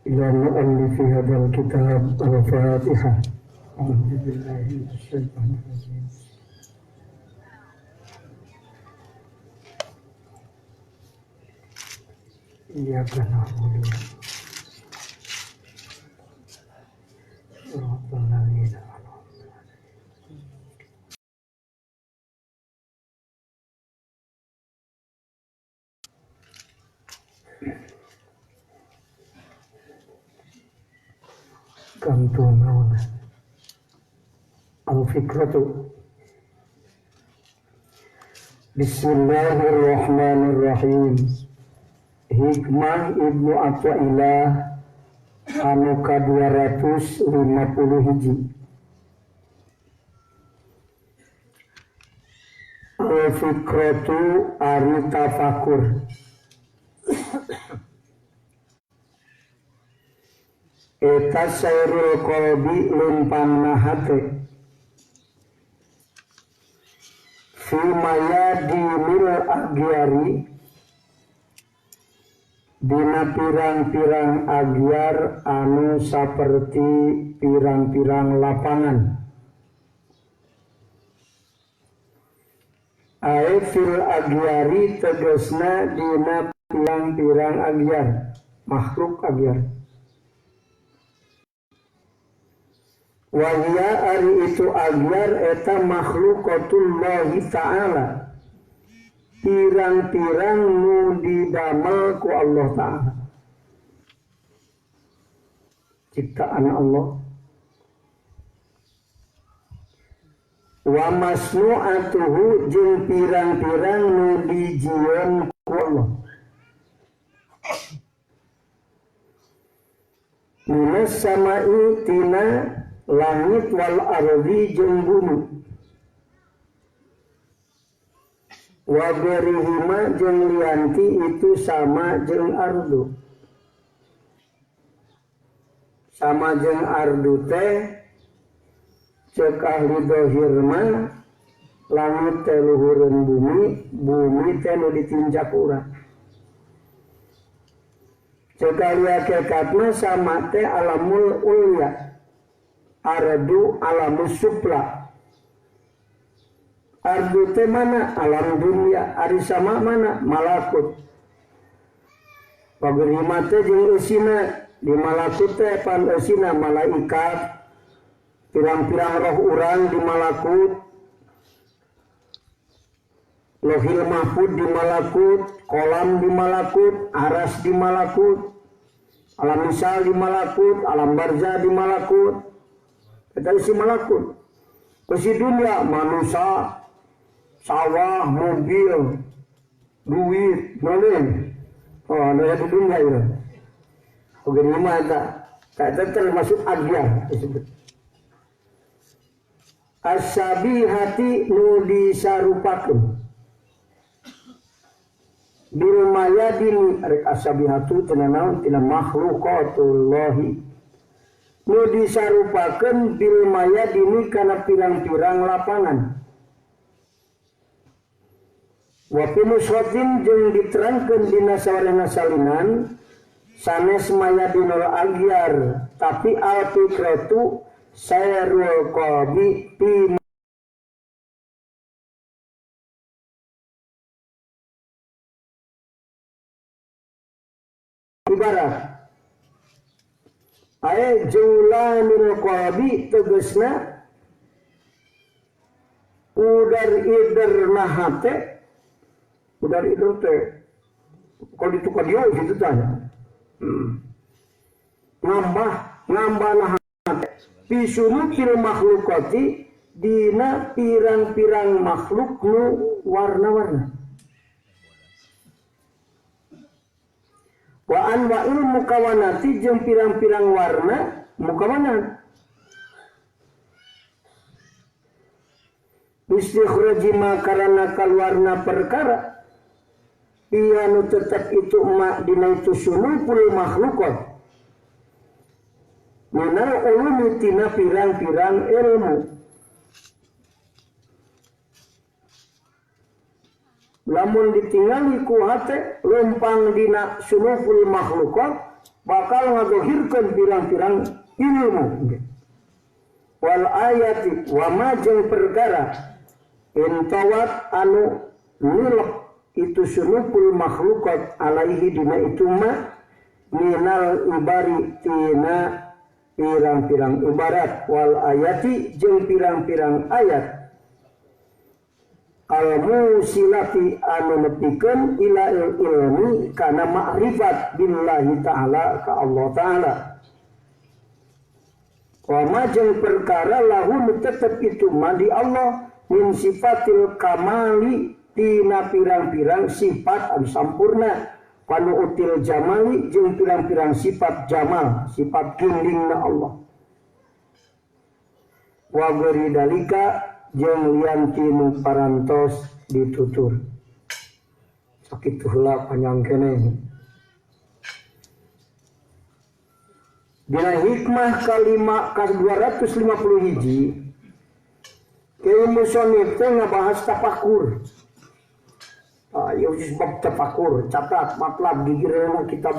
إلى مؤلف هذا الكتاب الفاتحة. أعوذ بالله من الشيطان الرجيم. إياك نعبد صراط الذين أنعمت عليهم. Kantunun al-fikratu. Bismillahirrahmanirrahim. Hikmah Ibnu Athaillah anu ka-251. Al-fikratu ari tafakur. Eta sairul qalbi lumpangna hate fi mayadinil agyari dina pirang-pirang agyar anu saperti pirang-pirang lapangan. Ae fil agyari tegesna dina pirang-pirang agyar, makhluk agyar. Wahia ari itu agyar eta makhlukatullahi ta'ala, pirang-pirang nu didamel ku Allah Ta'ala, ciptaan Allah. Wa masnu'atuhu jeung pirang-pirang nu dijieun ku Allah. Minas sama'i tina langit wal ardi jeung bumi. Wa berihima jeung lianti itu sama jeung ardu. Sama jeung ardu teh ceuk ahli dohir mah langit teh luhureun bumi, bumi teh nu ditinjak urang. Ceuk ahli hakikatna sama teh alamul ulya, ardu alamus supla. Ardu teh mana? Alam dunia. Ari sama mana? Malakut. Pagerima teh jeung eusina di malakut teh pan eusina malaikat, pirang-pirang roh urang di malakut, lohil mahfud di malakut, kolam di malakut, aras di malakut, alam misal di malakut, alam barzah di malakut. Kita isi malakut. Isi dunia manusia, sawah, mobil, duit, nolin. Oh, ada di dunia itu. Oke, di mana? Kata termasuk agyar disebut. As-sabihati nu disarupakeun. Bil mayadin rek as-sabihatu tina naon tina makhlukatullahi. Nu disarupakeun bil mayadini kana pirang-pirang lapangan. Wa pinuswatin jeung diterangkeun dina sawarena salinan sanes mayadinul agyar, tapi al-fikratu sayrul qalbi fi ibarat aya julanul qalbi tegesna udar ider nahate, udar ider teh kalau ditukar dia gitu tanya ngambah nahate pisunukil makhlukati dina pirang-pirang makhluk nu warna-warna. Wa anwa'il mukawanati jeung pirang-pirang warna mukawanat. Istikhraji ma karana kalwarna perkara iya nu tetep itu ma dina itu sunupul makhlukat minal ulumi tina pirang-pirang ilmu. Lamun ditingali ku hate lempang dina sunuful makhlukat bakal ngadohirkeun pirang-pirang ilmu. Wal ayati wa ma jeung perkara intawat anu nilep itu sunupul makhlukat alaihi dina itu ma minal ibari tina pirang-pirang ibarat wal ayati jeung pirang-pirang ayat al-musilati anu nepikeun ila ilmi kana ma'rifat billahi ta'ala ka Allah ta'ala. Wa ma jeung perkara lahu tetep itu ma di Allah min sifatil kamali tina pirang-pirang sifat anu sampurna panu util jamali jeung pirang-pirang sifat jamal sifat gindingna Allah. Wa ghairi dalika jeung lian tinu parantos ditutur. Sakitu heula panjang keneh. Dina hikmah kalima ka 250 hiji ilmu sonif teh ngabahas tafakur. Ayo bab tafakur, catat matlab gigirna kitab.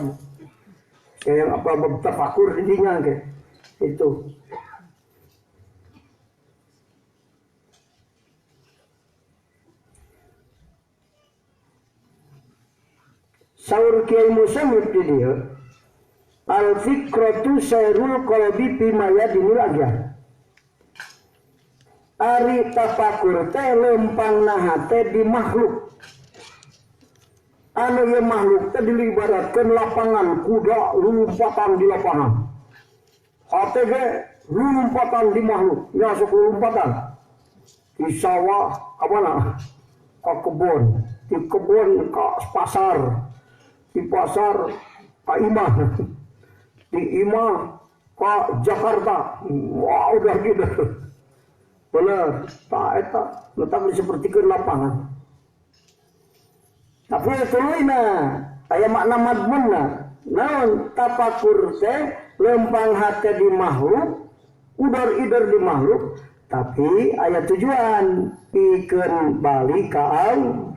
Kayak apa bab tafakur intinya ke itu. Saur Kiai Musannif di dia al-fikratu sairul qalbi bima yadinul agyar. Ari tafakur teh lempangna hate di makhluk. Anu ye makhluk teh dilibaratkeun lapangan kuda lumpatan di lapangan. Hate ge lumpatan di makhluk, nya sok lumpatan. Di sawah ka mana? Ka kebon, di kebon ka pasar. Di pasar ka imah. Di imah ka Jakarta. Wah, udah gitu. Bener, tak eta letak disepertikeun lapangan. Tapi tuluina aya makna madmunna. Naon tafakur teh lempang hate di makhluk, udar-idar di makhluk, tapi aya tujuan pikeun bali ka Allah.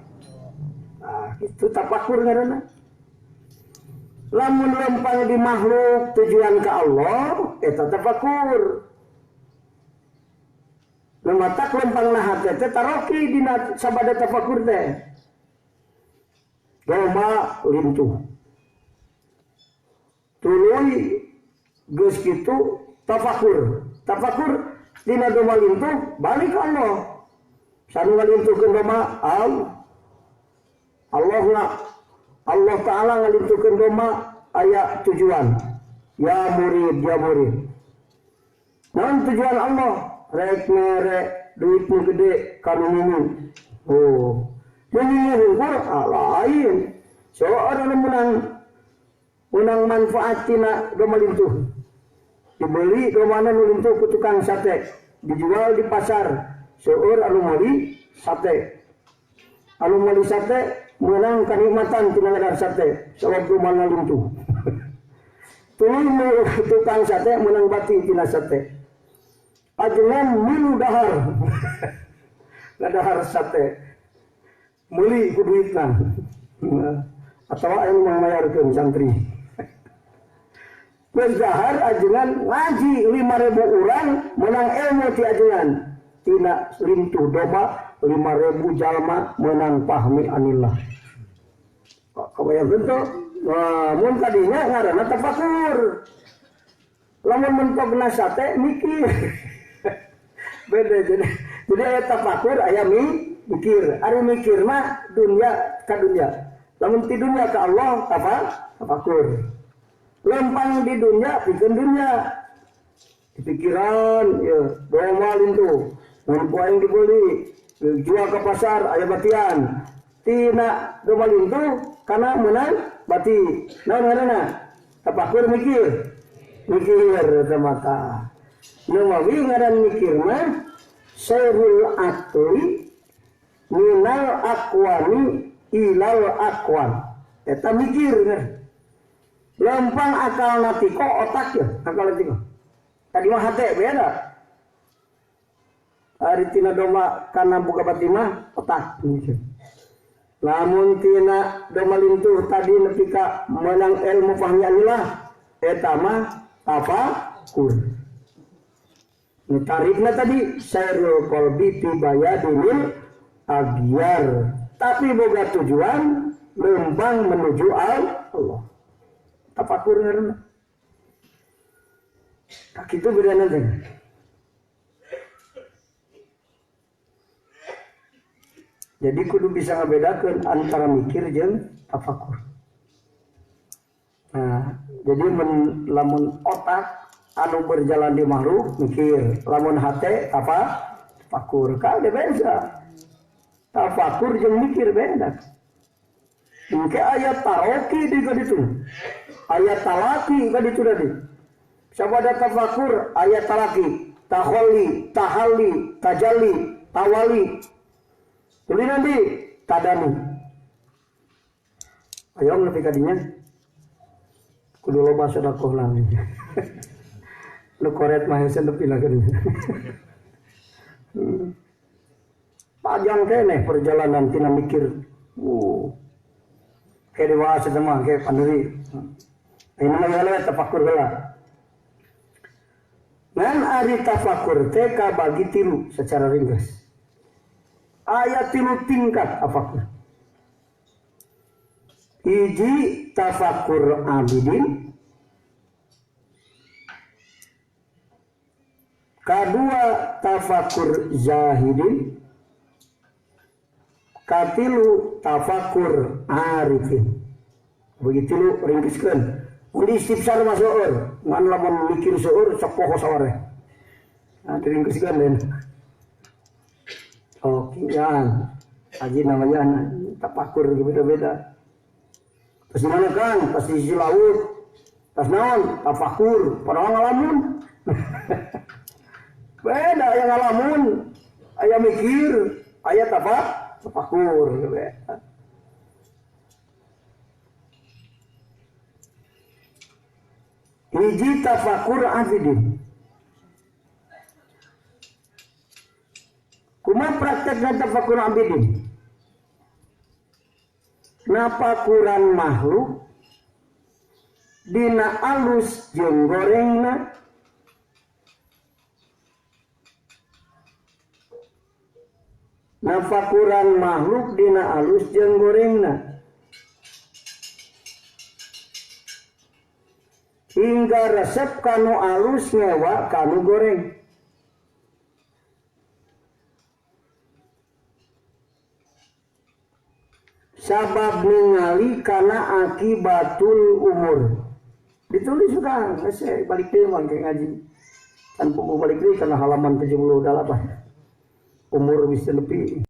Nah, itu tafakur ngaranna. Lamun lempang di makhluk tujuan ka Allah, eta tafakur. Lematak lempang nahat teh taroki dina sabada tafakur teh. Doma lintuh. Tuluy geus kitu tafakur. Tafakur dina doma lintuh balik ka Allah. Sanu ngalintuhkeun doma Allah Ta'ala ngalintuhkeun doma aya tujuan. Ya murid, ya murid. Naon tujuan Allah? Rek mere duit nu gede kanu minum. Oh, minum lain. So orang menang manfaat tina doma lintuh. Dibeli domana nu lintuh ku tukang sate, dijual di pasar. Seueur anu meuli sate. Anu meuli sate menang kanikmatan tina ngadar sate, sabab domana lintuh. Tuluy tukang sate menang bati tina sate. Ajengan milu dahar. Dahar sate. Meuli ku duitna. Atawa aya nu mayarkeun santri. Geus dahar ajengan ngaji 5.000 urang menang ilmu ti ajengan. Tina lintuh doma 5.000 jalma menang pahmi anillah. Kabayang teh? Nah, mun kadinya ngaranna tafakur. Lamun mentogna sate mikir. Beda jadi aya tafakur aya mikir. Ari mikir mah dunya ka dunya. Lamun ti dunya ka Allah tafakur. Lempang di dunya pikeun dunya. Di pikiran ya doma lintuh. Mun poeng dibeli, jual ke pasar aya batian. Tina doma lintuh kana meunang bati. Naon ngaranna? Tafakur mikir. Mikir mata. Numawi ngaran mikir mah sairul akli minal akwani ilal akwan. Eta mikir kan. Lempang akal natiko otak ya, akal natiko. Tadi mah hate beda. Ari tina doma kana buka bati mah otak mikir. Lamun tina doma lintuh tadi nepi ka menang ilmu fahmi anillah eta mah tafakur. Nu tarikna tadi sairul qalbi fi bayadil agyar. Tapi boga tujuan lembang menuju Allah. Tafakur ngaranna. Tak itu bedana teh. Jadi kudu bisa ngebedakeun antara mikir jeung tafakur. Nah, jadi lamun otak anu berjalan di makhluk mikir, lamun hate tafakur. Kade beda. Tafakur jeung mikir beda. Engke ayat taroki di kaditu. Ayat talaki kaditu tadi. Sabada tafakur ayat talaki, taholli, tahalli, tajalli, tawali. Jadi nanti tadani. Ayo nepi kadinya. Kudu loba sedekah nang. Lu koret mah hese nepi lah kadinya. Panjang keneh perjalanan tina mikir. Kayak dewasa mah kayak pandiri. Ini mah ya tafakur heula. Ngan ari tafakur teh kabagi tilu secara ringkas. Ayat tilu tingkat tafakur. Hiji tafakur abidin. Kedua tafakur zahidin. Katilu tafakur arifin. Begitu ringkiskeun. Mun istifsar mah seueur, ngan lamun mikir seueur sok poho saware. Nah, diringkiskeun deun. Oke, ya. Aji namanya tafakur beda-beda. Pas mana kan? Pas di sisi laut. Pas naon? Tafakur. Padahal ngalamun. Beda yang ngalamun. Aya mikir, aya tafakur. Beda. Hiji tafakur abidin. Kumaha praktekna tafakur abidin? Napakuran makhluk dina alus jeung gorengna napakuran makhluk dina alus jeung gorengna hingga resep kanu alus ngewa kanu goreng. Sabab ningali kana akibatul umur. Ditulis sudah, saya balik deh man kayak ngaji. Kan buku balik deh karena halaman 78. Umur bisa lebih.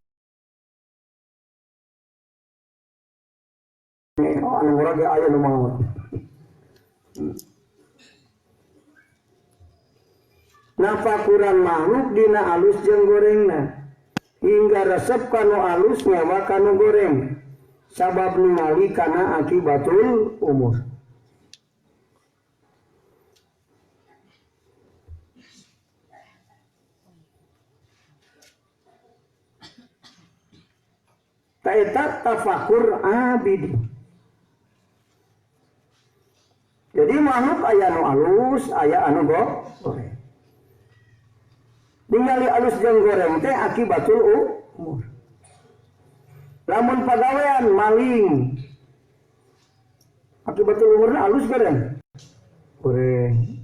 Anu orang ge aya nu maot. Napakuran makhluk dina alus jeung gorengna. Hingga resep kanu alus nyawa kanu goreng. Sabab ningali kana akibatul umur. Taeta tafakur abidi. Jadi makhluk aya anu alus, aya anu goreng. Ningali alus jeung goreng teh akibatul umur. Lamun pagawean maling. Akibatul umurna alus goreng. Goreng,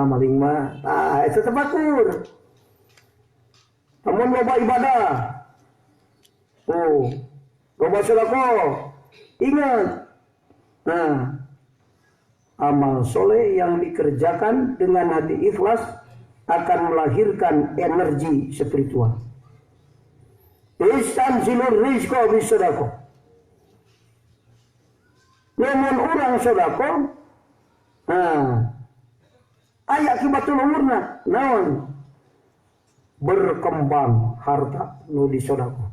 maling mah. Eta tafakur. Lamun loba ibadah. Loba sedekah. Ingat. Nah, amal soleh yang dikerjakan dengan hati ikhlas akan melahirkan energi spiritual. Istanzilur rizqa bisedekah. Lamun urang sedekah, aya akibatul umurna naon? Berkembang harta nu disedekah.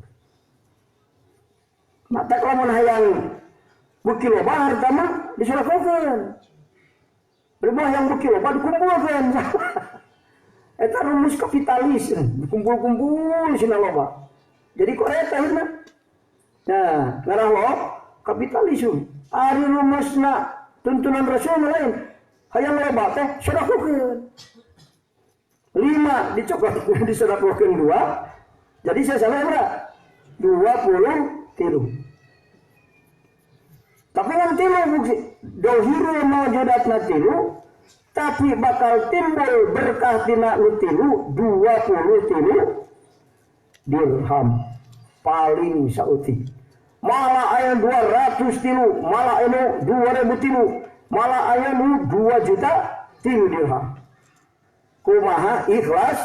Mata lamun hayang beuki loba harta mah disedekahkeun. Rumah yang beuki loba dikumpulkeun. Eta rumus kapitalis, dikumpul-kumpul sina loba. Jadi kok eta hirna. Nah, ngarah lo kapitalisme. Ari rumusna tuntunan Rasul lain. hayang loba teh sedekahkeun 5 dicokot disedekahkeun 2 jadi sesana berapa 23 tapi yang tilu bukti dohirul mawjudatna tilu tapi bakal timbul berkah tina nu tilu 23 dirham paling sauti malah aya 200 tilu malah anu 2000 tilu malah aya nu 2 juta tilu dirham kumaha ikhlas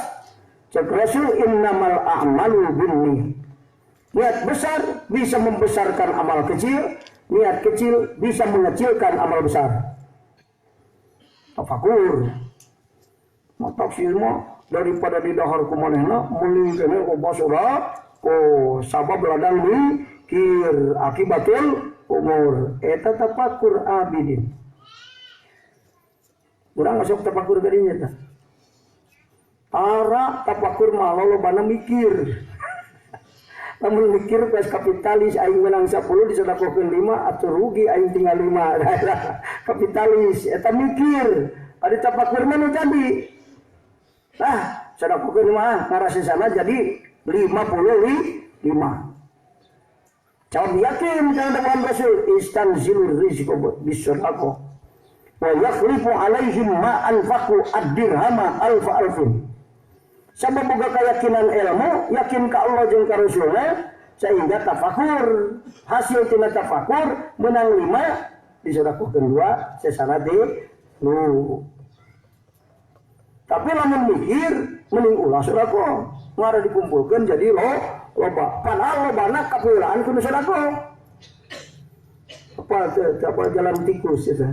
cek Rasul innamal a'malu binniyat niat besar bisa membesarkan amal kecil niat kecil bisa mengecilkan amal besar tafakur tafsir mah daripada di dahar kumanehna mending kene basura sabab ladang mikir akibatul umur eta tafakur abidin urang masuk tafakur gadinya tah ara tafakur mah lolobana mikir namun mikir pas kapitalis aing menang 10 disedekahkeun 5 atau rugi aing tinggal 5 kapitalis eta mikir ari tafakur mah nu jadi sedekahkeun 5 ngarasesana jadi 55 Jawab yakin dengan dengan Rasul istanzilur rizqa bisadaqah wa yakhlifu alaihim ma anfaqu ad-dirhama alfa-alfin sabab boga keyakinan ilmu yakin ka Allah jeung ka Rasulna sehingga tafakur hasil tina tafakur menang 5 disedekahkeun 2 sesana di lu tapi lamun mikir mending ulah sedekah ngara dikumpulkeun jadi loba padahal lobana kapulaan kudu sedekah apa jalan tikus ya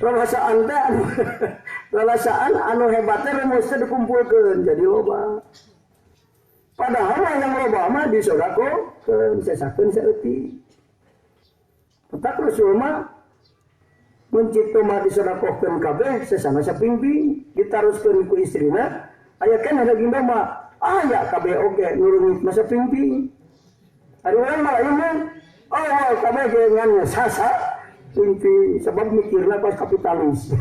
Ralasaan teh ralasaan anu hebatnya rumus teh dikumpulkeun jadi loba. Padahal yang loba mah disedekahkeun sesakeun saeutik. Petak Rasul mah mencipta mah disedekahkeun kabeh sesama sapingping ditaruskeun ku istrina aya kan ada ginda mah aya kabeh oge nurunit masa pingping. Ari urang mah ieu kabeh dengan sasa pingping sebab mikirna pas kapitalis.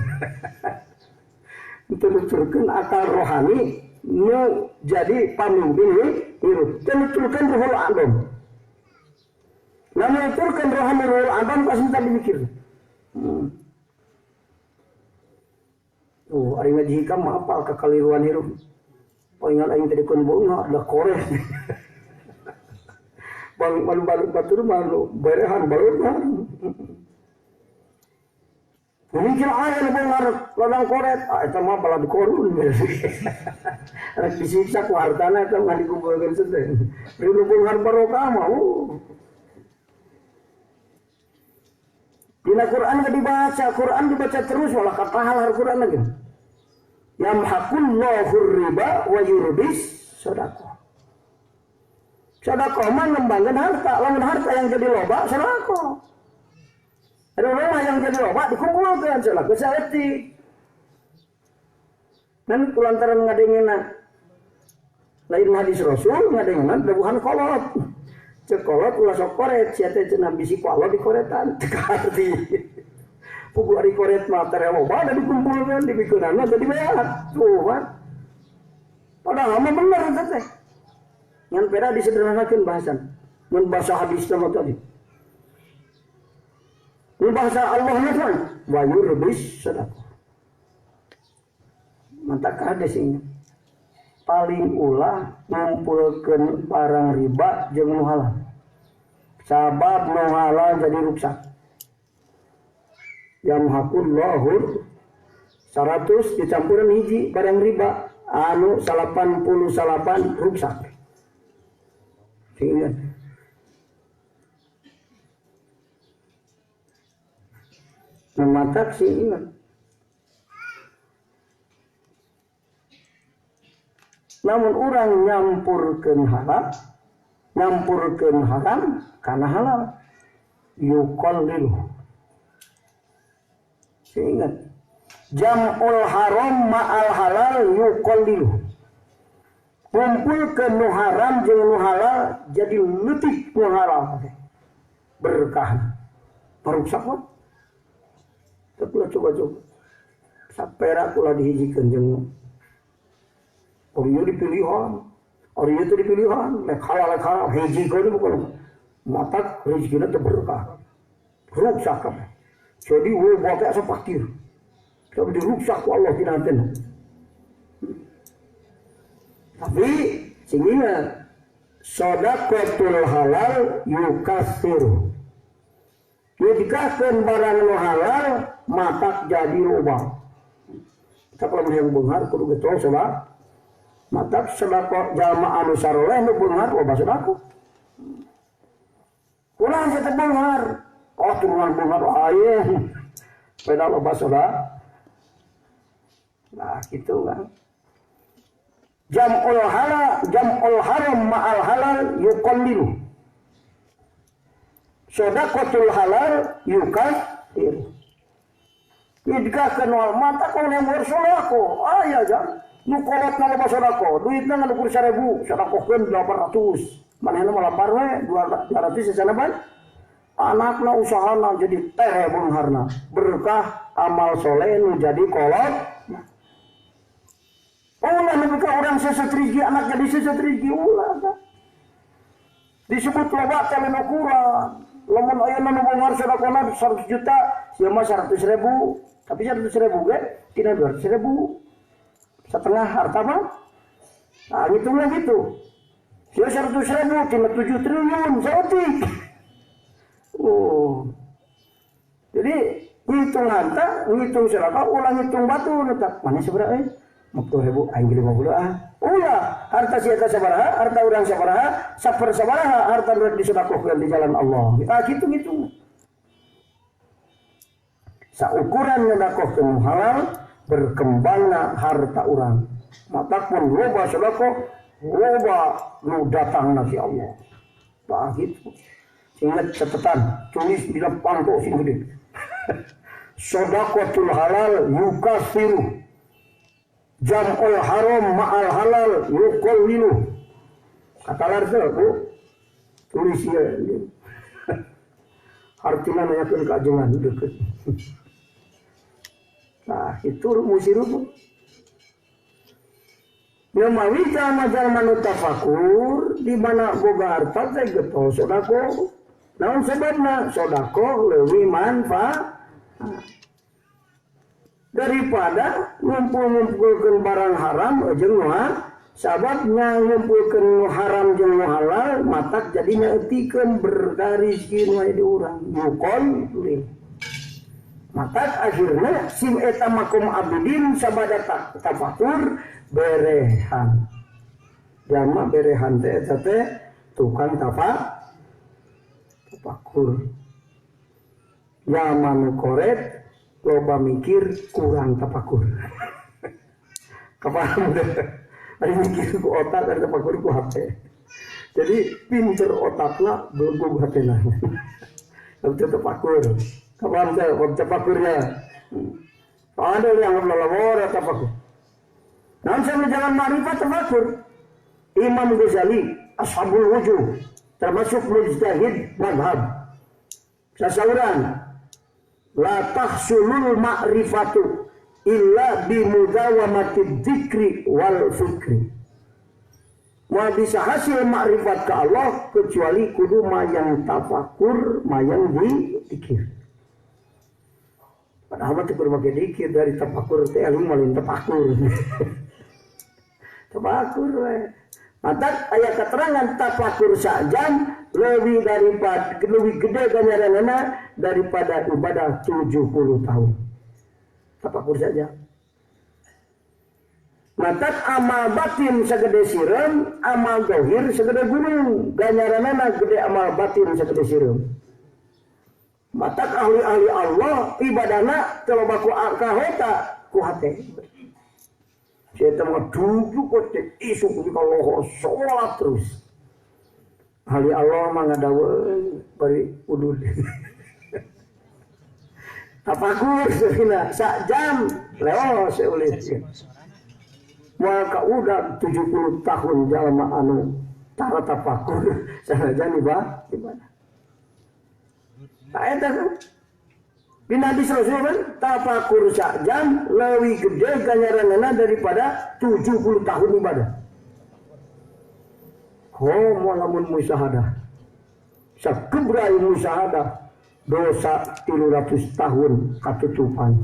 Nuturkeun akal rohani nu jadi pamimpin hirup. Dan nuturkeun ruhul adam. Lamun nuturkeun rohani ruhul adam pasti tak dipikir. Ari ngaji hikam mah apal kakaliruan hirup. Poingan aing tadi kun bohong ada koreh. Balu batur malu berehan balutan. Mungkin ayah lebih ngarep ladang koret, itu mah balad korun. Rek disiksa ku hartana itu nggak dikumpulkan sedih. Ribu puluhan barokah mah. Dina Quran nggak dibaca, Quran dibaca terus malah katahalah Quran lagi. Yamhaqullahu riba wa yurbis sedekah. Sedekah mah ngembangkeun harta, lamun harta yang jadi loba sedekah. Ada orang yang jadi loba dikumpulkan sedekah saeutik. Dan kulantaran ngadengena lain hadis Rasul ngadengena dabuhan kolot. Cek kolot ulah sok koret sia teh cenah bisi ku Allah dikoretan teu arti. Pugu ari koret mah teh loba da dikumpulkan dibikeunana jadi beat. Tuh kan. Padahal mah bener teh. Ngan pera disederhanakeun bahasan. Mun bahasa hadis sama tadi. Ini bahasa Allah kan, wa yurbis sedekah. Mantap hadis ini. Paling ulah ngumpulkeun barang riba jeung nu halal. Sabab nu halal jadi rusak. Yamhaqullahu 100 dicampuran hiji barang riba anu 88 rusak. Ingat. Mematak sih ingat. Namun orang nyampurkeun haram karena halal. Yuqallilu. Ingat. Jam'ul haram ma'al halal yuqallilu. Kumpulkeun nu haram jeung nu halal jadi leutik nu halal. Berkah. Merusak kok. Coba. Sapera kula dihijikeun jeung orieu dipilihan. Orieu teh dipilihan, lek halal hijikeun bukan matak rezekina teh berkah. Rusak kabeh. Jadi we bote asa fakir. Tapi dirusak ku Allah dinanten. Tapi singina shadaqatul halal yukassiru. Dikaskeun barang nu halal matak jadi loba. Kalau yang beunghar kudu getol sabab matak sedekah jalma anu saroleh nu beunghar loba sedekah. Ulah teu beunghar, oh turunan beunghar aya. Peda loba sedekah. Nah, gitu kan. Jam'ul haram ma'al halal yuqallilu. Shadaqatul halal yukassiru. Dikaskeun mata kau yang bersolako, aya jang. Nu kolotna loba sodako, duitna nganukur 1000, sodakokeun 800. Manehna mah lapar we 200 sisana bae. Anakna usahana jadi tere beungharna. Berkah amal soleh nu jadi kolot. Ulah nu ka urang sesetriji anak jadi sesetriji ulah. Disebut loba teh nu kurang. Lamun aya nu beunghar sodakona 100 juta, sia mah 100.000. Tapi 100.000 ge tina 200.000. Setengah harta mah. Nah, ngitungnya gitu. Sia 100.000 tina 7 triliun saeutik. Oh. Jadi ngitung harta, ngitung sedekah, ulah ngitung batu tetap. Mana sabaraha? 50.000 aing 50 ah. Ulah harta sia teh sabaraha, harta urang sabaraha, sabaraha harta nu disedekahkeun di jalan Allah. Kita gitu ngitung. Saukuran ngedakohkeun halal berkembangna harta urang. Matakpun loba sedekah, loba nu datangna si Allah. Tah gitu. Ingat catatan, tulis di pangko sing gede. Shadaqatul halal yukassiru. Jam'ul haram ma'al halal yuqallilu. Kata larsa Bu. Tulis ya. Artinya nanyakeun ka ajengan deukeut. Nah, itu musiru. Ya mawita majal manu tafakur di mana boga harta teh getol sedekah. Naon sebabna? Sedekah leuwih manfaat daripada ngumpul-ngumpulkeun barang haram jeung nu sababnya ngumpulkeun nu haram jeung nu halal matak jadinya eutikeun berkah rezeki nu aya di urang. Mukon matak akhirna sim eta makum abidin sabada tafakur berehan. Jama berehan teh eta teh tukang tafakur. Zaman koret loba mikir kurang tafakur. Kapaham deh. Ari mikir ku otak ari tafakur ku hate. Jadi pinter otakna belum hatena. Tapi tafakur. Kapaham teh tafakurnya. Ada yang melawar tafakur. Namun sama jalan ma'rifat tafakur. Imam Ghazali Ashabul Wujuh termasuk mujtahid madhab. Sasauran la tahsulul ma'rifatu illa bimudawamati dzikri wal fikri. Wa bisa hasil ma'rifat ke Allah kecuali kudu mayang tafakur, mayang dikir. Padahal mah teu berbagai dikir dari tafakur teh anu malin tafakur. Tafakur we. Matak aya keterangan tafakur sajam lebih gede ganjaranna daripada ibadah 70 tahun. Tafakur saja. Matak amal batin segede sireum, amal zahir segede gunung. Ganjaranna gede amal batin segede sireum. Matak ahli-ahli Allah ibadahna teu loba ku kahota ku hate. Saya mah duduk kok isu ku Allah salat terus. Ahli Allah mah ngadaweun bari udud. Tafakur seuna sak jam leos eulis. Moal ka udah 70 tahun jalma anu tara tafakur sanajan ibadah. Nah, eta kan Di hadis Rasul kan tafakur sajam lebih gede ganjaranana daripada 70 tahun ibadah. Oh, malamun musyahadah. Sakebrai musyahadah dosa 300 tahun katutupan.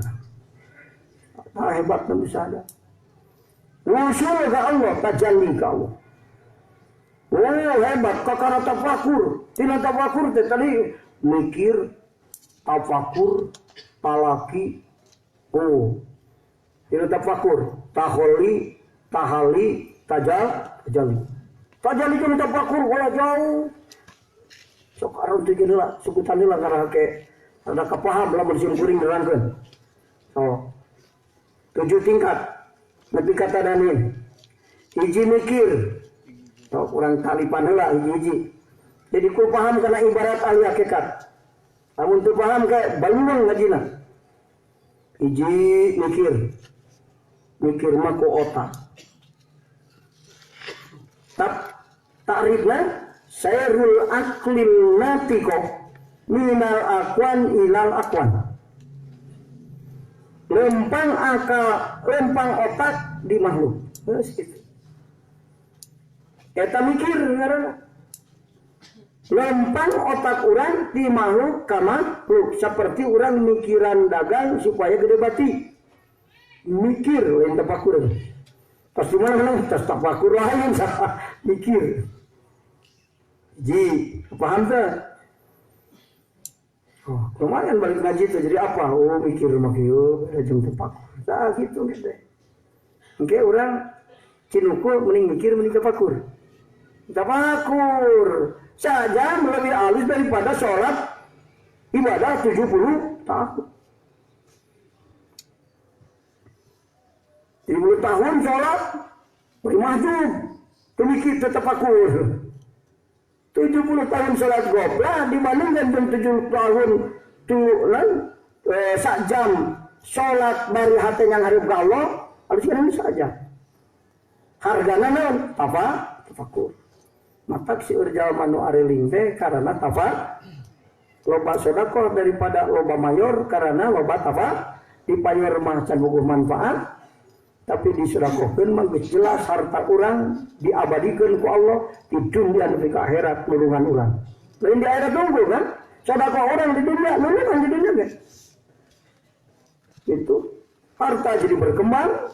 Nah, hebatnya musyahadah. Wusul ke Allah, tajalli ke Allah. Oh, hebat kakara tafakur. Tina tafakur tadi mikir, tafakur, talaki. Oh, tina tafakur, taholi, tahali, tajalli. Tajalli itu tafakur kalau jauh. Sok aron teu geula sukutan heula karena ke ada kapaham lah bersihin kuring nerangkeun. So 7 tingkat. Nepi kata Daniel. Hiji mikir. So kurang talipan heula hiji-hiji. Jadi ku paham kana ibarat ahli hakikat. Lamun teu paham ke baluang ngajina. Hiji mikir. Mikir mah ku otak. Takrifna sayrul aklil natiko minal akwan ilal akwan. Lempang akal, lempang otak di makhluk. Eta mikir ngaranna. Lempang otak orang di makhluk ka makhluk seperti orang mikiran dagang supaya gede bati. Mikir lain tafakur. Pas di mana tas tafakur lain mikir. Ji, paham tak? Oh, lumayan balik ngaji itu jadi apa? Oh, mikir makieu, rajin tafakur. Nah, gitu gitu. Oke, orang cinuku mending mikir mending tafakur. Tafakur saja lebih halus daripada sholat ibadah 70 tahun. 70 tahun sholat, bermajub, mikir tafakur. 70 tahun sholat goblah dibandingkan dengan 70 tahun tulan sak jam sholat bari hati yang harap ke Allah harus kan saja hargana non tafakur mata si urjal manu areling teh karena loba sedekah daripada loba mayor karena loba dipayor mah can bogoh manfaat. Tapi disedekahkeun mah geus jelas harta urang diabadikeun ku Allah di dunia nepi ka akhirat nulungan urang. Lain di akhirat tunggu kan? Sedekah orang di dunia nulungan di dunia kan? Itu harta jadi berkembang.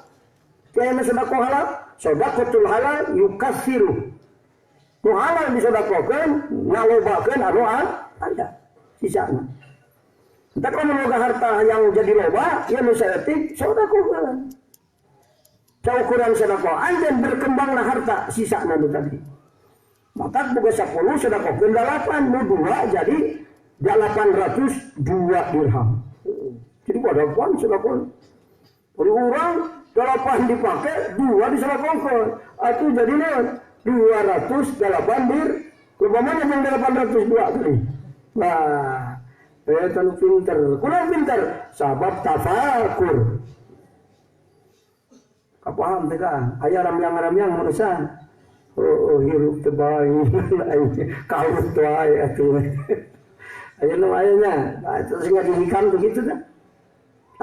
Kaya sedekah halal, sedekatul halal yukassiru. Nu halal disedekahkeun, ngalobakeun anu ada sisana. Entah kalau moga harta yang jadi loba, ya nu saeutik sedekahkeun. Ukuran sedekah dan berkembanglah harta sisa nanti tadi. Maka boga 10 sedekah 8 nu 2 jadi 802 dirham. Jadi pada pun sedekah. Dari orang 8 dipakai 2 disedekahkan. Itu jadi 208 dir. Kebamana yang 802 tadi. Nah, itu pinter. Kurang pinter. Sabab tafakur. Kapaham teh kan? Aya ramyang-ramyang manusia. Oh, hirup teh bae. Kalut wae atuh. Aya nu ayana. Itu sing dihikam begitu dah.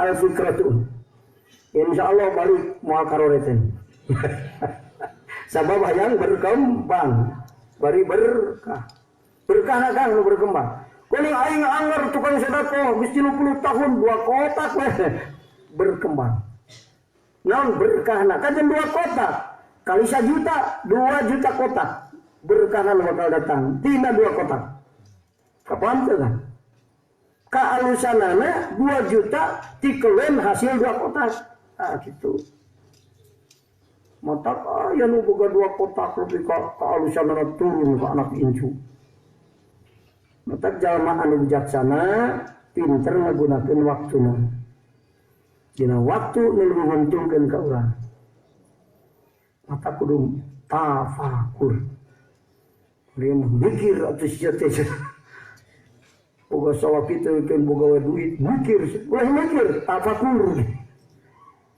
Al-fikratu. Insyaallah balik moal karoreten. Sabab hayang berkembang. Bari berkah. Berkah kan lu berkembang. Kuning aing anger tukang sedekah geus 30 tahun 2 kotak berkembang. Non berkahna kan 2 kotak kali 1 juta 2 juta kotak berkahna bakal datang tina 2 kotak kapan tuh kan kaalusanana 2 juta tikelen hasil 2 kotak gitu matak ya nu boga 2 kotak lebih kaalusanana turun ke anak incu matak jalma anu bijaksana pinter ngagunakeun waktuna dina waktu nu menguntungkeun ka urang. Mata kudu tafakur. Dia mikir atuh sia teh. Boga sawah kitu keun boga duit, mikir, ulah mikir tafakur.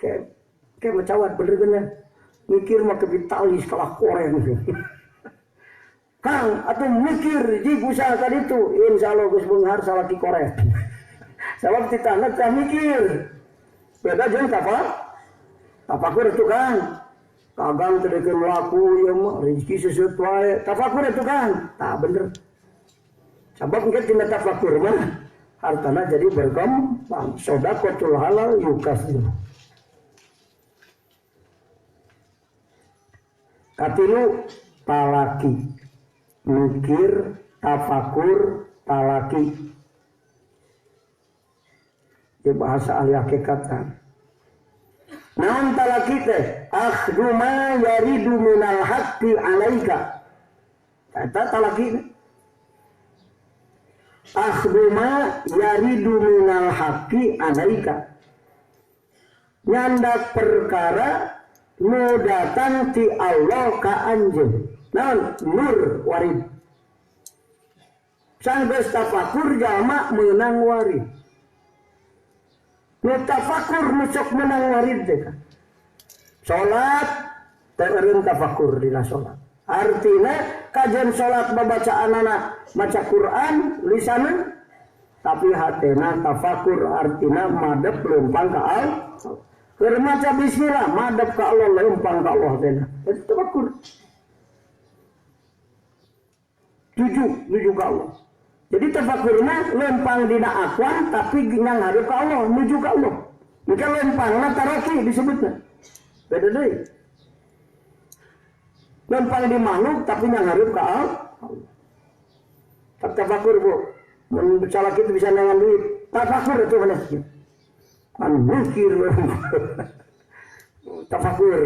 Kayak macawat bener geuna. Mikir mah kapitalis kalah koreng. Kang atuh mikir di usaha tadi tu, insyaallah geus beunghar salaki koreng. Sebab titana teh mikir. Beda jeung tafakur itu kan. Kagang teu deukeun laku ieu mah rezeki seuseup wae. Tafakur itu kan. Tah bener. Sabab engke tina tafakur mah hartana jadi berkembang. Shadaqatul halal yukasir. Katilu talaki. Mikir, tafakur, talaki. Di bahasa ahli hakikatan. Naon talaki teh? Akhdhu ma yaridu minal haqqi alaika. Eta talaki. Akhdhu ma yaridu minal haqqi alaika. Nyandak perkara nu datang ti Allah ka anjeun. Naon? Nur warid. Sanggeus tafakur jalma meunang warid. Nu tafakur nu sok menang warid teh kan. Salat teh eureun tafakur dina salat. Artina kajian salat babacaanana maca Quran lisanan tapi hatena tafakur artina madep leumpang ka Allah. Keur maca bismillah madep ka Allah leumpang ka Allah teh. Itu tafakur. Tuju ka Allah. Jadi tafakurna lempang dina akuan tapi ginang hareup ka Allah, nuju ka Allah. Maka lempangna taraki disebutna. Beda deui. Lempang di makhluk tapi nyang hareup ka Allah. Tafakur Bu. Mun calak itu bisa nangan duit. Tafakur itu mana sih? Kan mikir. Tafakur.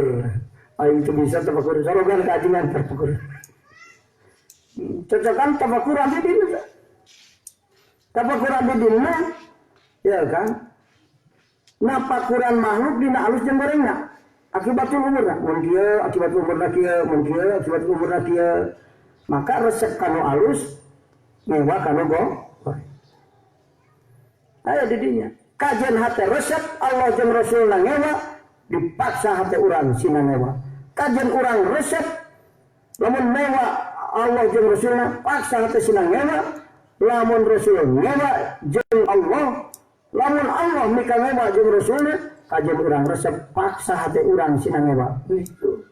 Itu bisa tafakur. Salogan kajian tafakur. Cocokan tafakur ada di mana? Tafakur ada di mana? Ya kan? Napakuran makhluk dina alus jeung gorengna. Akibatul umurna. Mun kieu akibatul umurna kieu, mun kieu akibatul umurna kieu. Maka resep kanu alus nyewa kanu goreng. Aya di dinya. Kajian hate resep Allah jeung Rasulna nyewa dipaksa hate urang sina nyewa. Kajian urang resep lamun nyewa Allah jeung Rasulna paksa hati sinang nyewa. Lamun Rasul nyewa jeung Allah. Lamun Allah mika nyewa jeung Rasulna kajian urang resep paksa hati urang sinang nyewa. Itu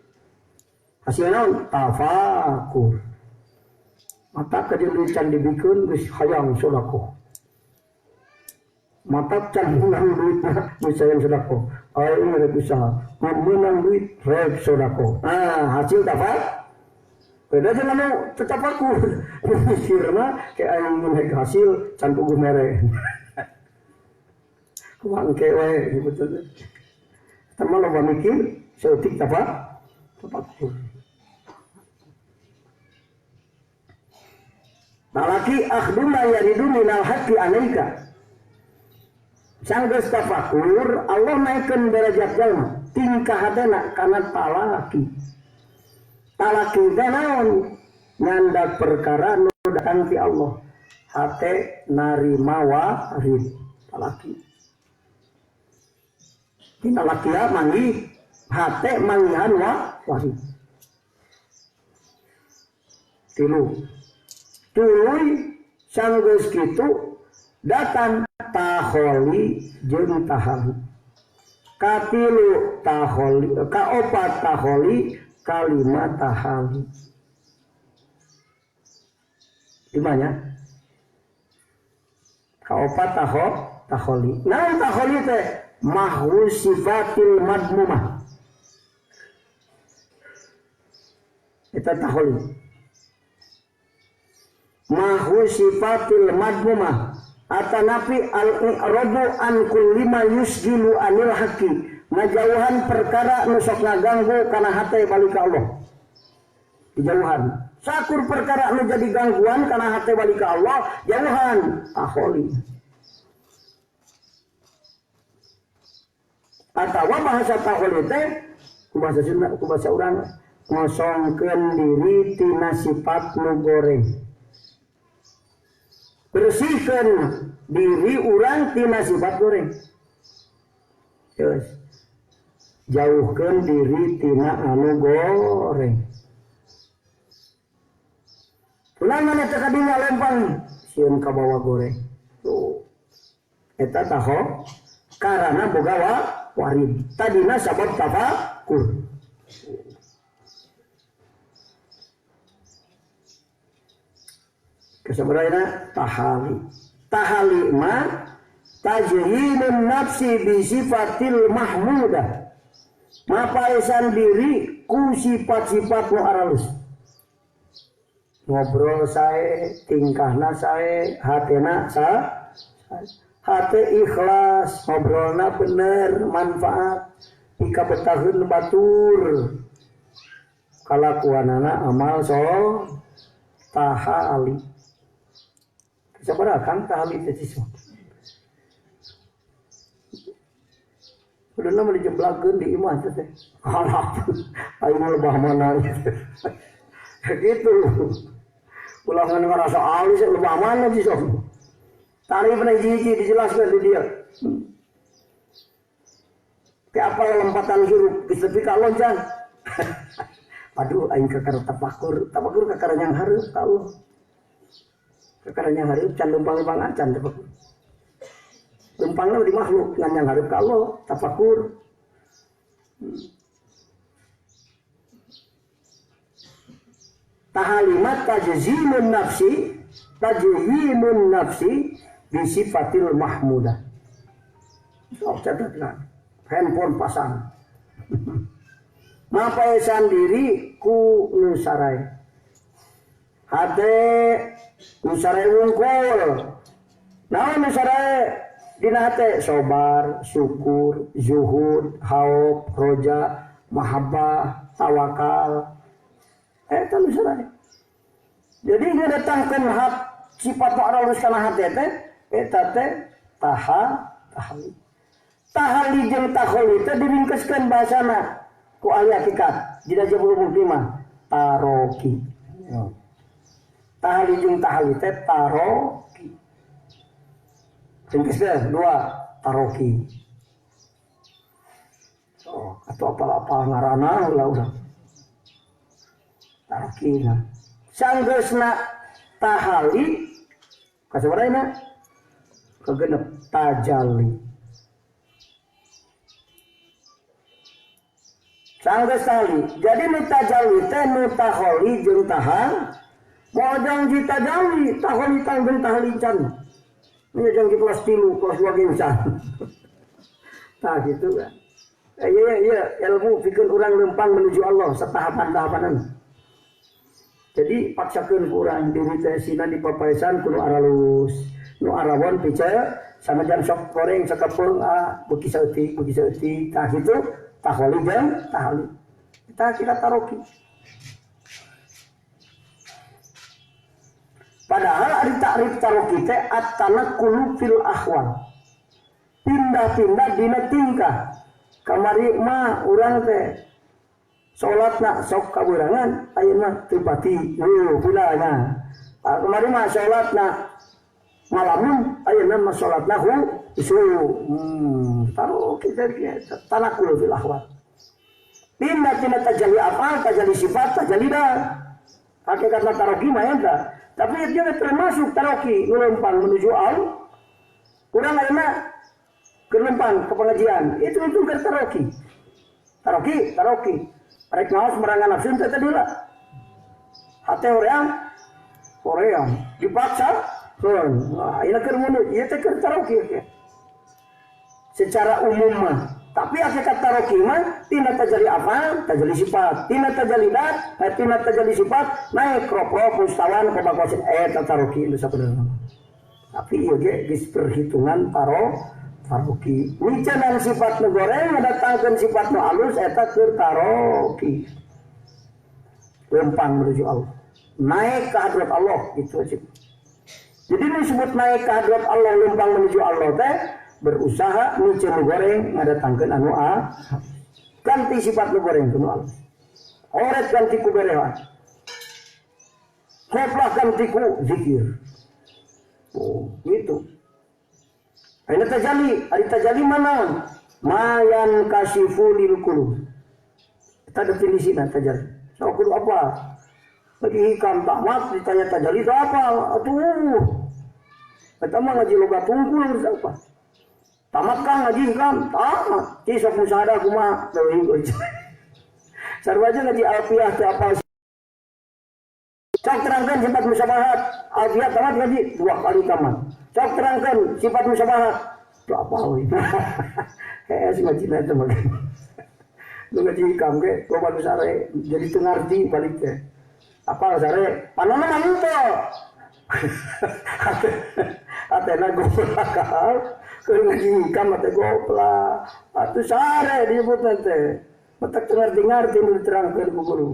hasilna tafakur. Mata kadilucan dibikeun geus hayang sedekah. Mata can menang duit geus hayang sedekah. Ayo rek usaha menang duit rek sedekah. Nah, hasil tafakur. Beda aja anu tetap aku mikirna kayak yang menaik hasil can puguh mere. Kumaha kewe gitu. Teman lo mikir seutik apa? Tafakur. Talaki akhdhu ma yaridu minal haqqi alaika. Sanggeus tafakur Allah naikeun derajat jalma tingkah hadana kana talaki. Talaki teh naon? Nyandak perkara nu datang ti Allah. Hate narima warid. Talaki. Dina lakia manggih hate manggihan warid. Tilu. Tuluy sanggeus kitu datang taholi jeung tahali. Katilu taholi, kaopat taholi kalimat tahali. Dimana? Kaopat taholi. Nah taholi teh mahwu sifatil madmumah. Eta taholi. Mahwu sifatil madmumah. Atanapi al-i'radu an kulli ma yusjilu anil haqqi. Ngajauhan perkara nu sok ngaganggu kana hate balik ka Allah. Dijauhan. Sakur perkara nu jadi gangguan kana hate balik ka Allah, jauhan. Taholi. Atawa bahasa taholi teh ku bahasa Sunda, ku bahasa urang ngosongkeun diri tina sifat nu goreng. Bersihkan diri urang tina sifat goreng. Terus jauhkan diri tina anu goreng. Ulang mana teka dina lempang sieun ka bawah goreng. Tuh. eta taho karena boga warid tadina sabab tafakur. Kesebenarnya tahali ma tajhilun nafsi bi sifatil mahmudah mapaesan diri ku sifat-sifat nu aralus ngobrol sae tingkahna sae hatena hate ikhlas ngobrolna bener manfaat pika betaheun batur kalakuanana amal so tahali. Sabaraha kan tahali teh siswa. Udah nama dijeblakeun di imah teh. Halap. Ayo mau lebah mana gitu. Ulah ngerasa alis lebah mana sih sok. Tarif na hiji dijelaskan di dia. Kayak apa lompatan huruf bisa pika loncan. Aduh aing kakar tapakur kakar yang hareup ka Allah. Kakaranya hareup can lempang-lempang acan tapakur. Lempangna di makhluk ngan yang hareup ka Allah tapakur. Tahalimat tajzimun nafsi bi sifatil mahmudah. Sok catatkan. Handphone pasang. Mapaesan diri ku nusarai. Hate nusarai wungkul. Naon nusarai dina hate sobar, syukur, zuhud, haub, roja, mahabbah, tawakal. Eta nusarai. Jadi ngadatangkeun hak sifat ma'ruf kana hate teh eta teh tahali. Tahali jeung taholi teh diringkeskeun bahasana ku ahli hakikat dina Jabul Mukmah taroki. Tahali jeung tahali teh taroki. Ringkeskeun dua taroki. So, atau apa-apa ngaranna ulah. Taroki nah. Sanggeusna tahali kasabaraina kegenep tajalli. Sanggeus tahali. Jadi nu tajalli teh nu taholi jeung tahal. Modang di tajalli, taholi jeung tahali can. Ini jeung di kelas 3, kelas 2 geusan. Tah gitu kan. Iya ilmu pikeun urang lempang menuju Allah satahapan-tahapanan. Jadi paksakeun urang diri teh sina dipapaesan kudu aralus. Nu arawon pica sanajan sok goreng sakepeung beuki saeutik. Tah kitu taholi jeung tahali. Kita taroki. Padahal ari takrif taroki teh at-tanaqqulu fil ahwal. Pindah-pindah dina tingkah. Kamari mah urang teh salatna sok kaberangan ayeuna teu pati pilana. Kamari mah salatna malamun ayeuna mah salatna isu. Taroki teh tanaqqulu fil ahwal. Pindah tajalli afal, tajalli sifat, tajalli dah. Hakikatna taroki mah eta. Tapi dia termasuk taroki lempang menuju Allah. Urang ayeuna kelempang ke pengajian. Itu ke taroki. Rek naos merangan nafsu teh tadi lah. Hate horeang dipaksa. Wah, ieu keur munut, ieu teh keur taroki. Secara umum mah. Tapi hakikat taroki mah tina tajalli afal, tajalli sifat, tina tajalli dat, tina tajalli sifat naik rop-rop mustawan kebakosin taroki itu sabenerna. Tapi ieu ge geus perhitungan taroki. Micanan sifat nu goreng ngadatangkeun sifat nu alus eta keur taroki. Lempang menuju Allah. Naik ke hadrat Allah itu aja. Jadi disebut naik ke hadrat Allah lempang menuju Allah teh berusaha miceun nu goreng ngadatangkeun anu ganti sifat nu goreng nu alus. Oret ganti ku berehan. Khoflah ganti ku zikir. Oh, gitu. Aina tajalli, ari tajalli mana? Mayan kasifu lil qulub. Eta definisina tajalli. So kudu apa? Bagi hikam tamat ditanya tajalli itu apa? Atuh. Eta mah ngaji logat tungkul urus apa? tamat kang ngaji kam tamat ci sok musada kumaha teuing sarua aja ngaji alfiah teu apal cok terangkan sifat musyabahat alfiah tamat ngaji 2 kali tamat cok terangkan sifat musyabahat teu apal si ngaji na teh mah lu ngaji kam ge loba nu sare jadi teu ngarti balik teh apal sare panonna mah henteu atena goblok keur ngaji kam teh goblok atuh sare disebut teh matak ngarti-ngarti nu diterangkeun ku guru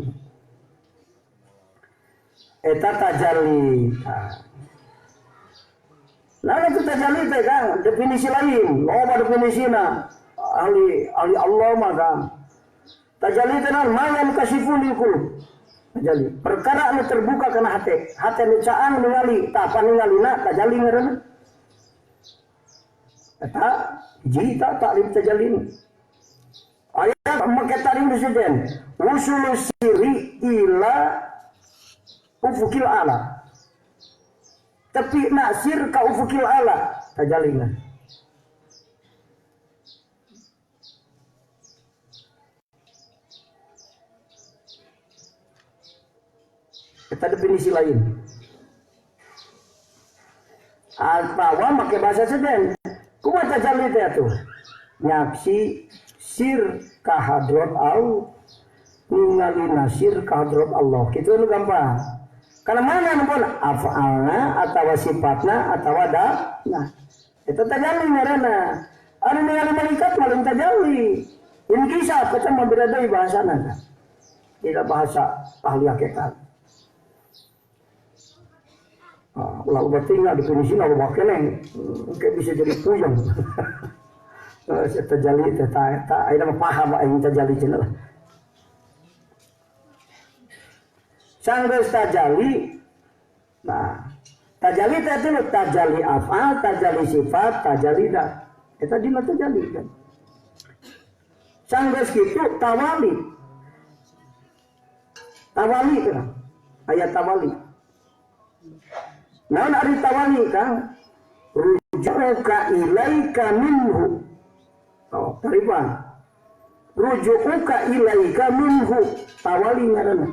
eta tajalli nah itu tajalli teh Kang definisi lain loba definisina ahli Allah mah Kang tajalli teh naon mayan kasifun qulub tajalli perkara anu terbuka kana hate nu caang ningali tah paningalina tajalli ngaranna eta hiji ta takrif tajalli ayat make takrif disebutkeun usul siri ila ufukil ala tapi nasir ka ufukil ala tajalina kita definisi lain atawa make bahasa seden kumaha tajalli teh atuh nyaksi sir ka hadrat Allah ningali nasir ka hadrat Allah kitu nu gampang kana mana nu pun afalna atawa sifatna atawa nah eta tajalli ngaranna anu ningali malaikat malah tajalli in kisah kita membeda deui bahasana tidak bahasa ahli hakikat ulah batinga definisi na loba keneh kayak bisa jadi puyeng saya tajalli teh ta ayeuna mah paham aing tajalli cenah sanggeus tajalli nah tajalli teh teh tajalli afal tajalli sifat tajalli dah eta dina tajalli kan sanggeus kitu tawali kan ayat tawali naon ari tawali Kang rujuka ilaika minhu tariban rujuka ilaika minhu tawali ngaranna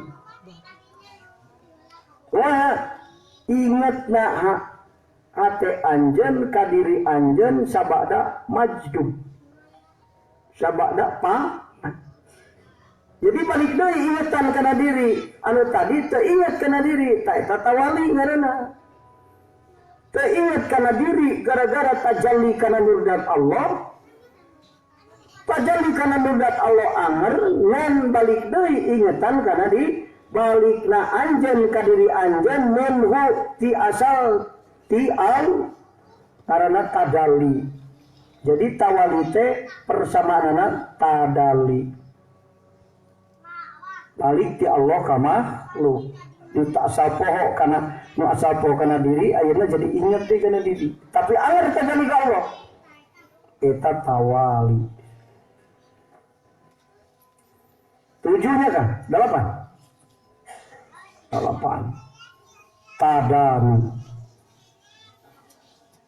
wah ingatna hate anjeun ka diri anjeun sabada majdum sabada jadi balik deui ingatan kana diri anu tadi teu ingat kana diri ta eta tawali ngaranna teu ingat kana diri gara-gara tajalli kana murdat Allah tajalli kana murdat Allah anger ngan balik deui ingatan kana di balikna anjeun ka diri anjeun menhu ti asal ti al karena tajalli jadi tawali teh persamaanna tadalli balik ti Allah ka makhluk nu tak asal poho kana nu asal poho kana diri ayeuna jadi inget deui kana diri tapi anger tajalli ka Allah eta tawali 7-nya kan 8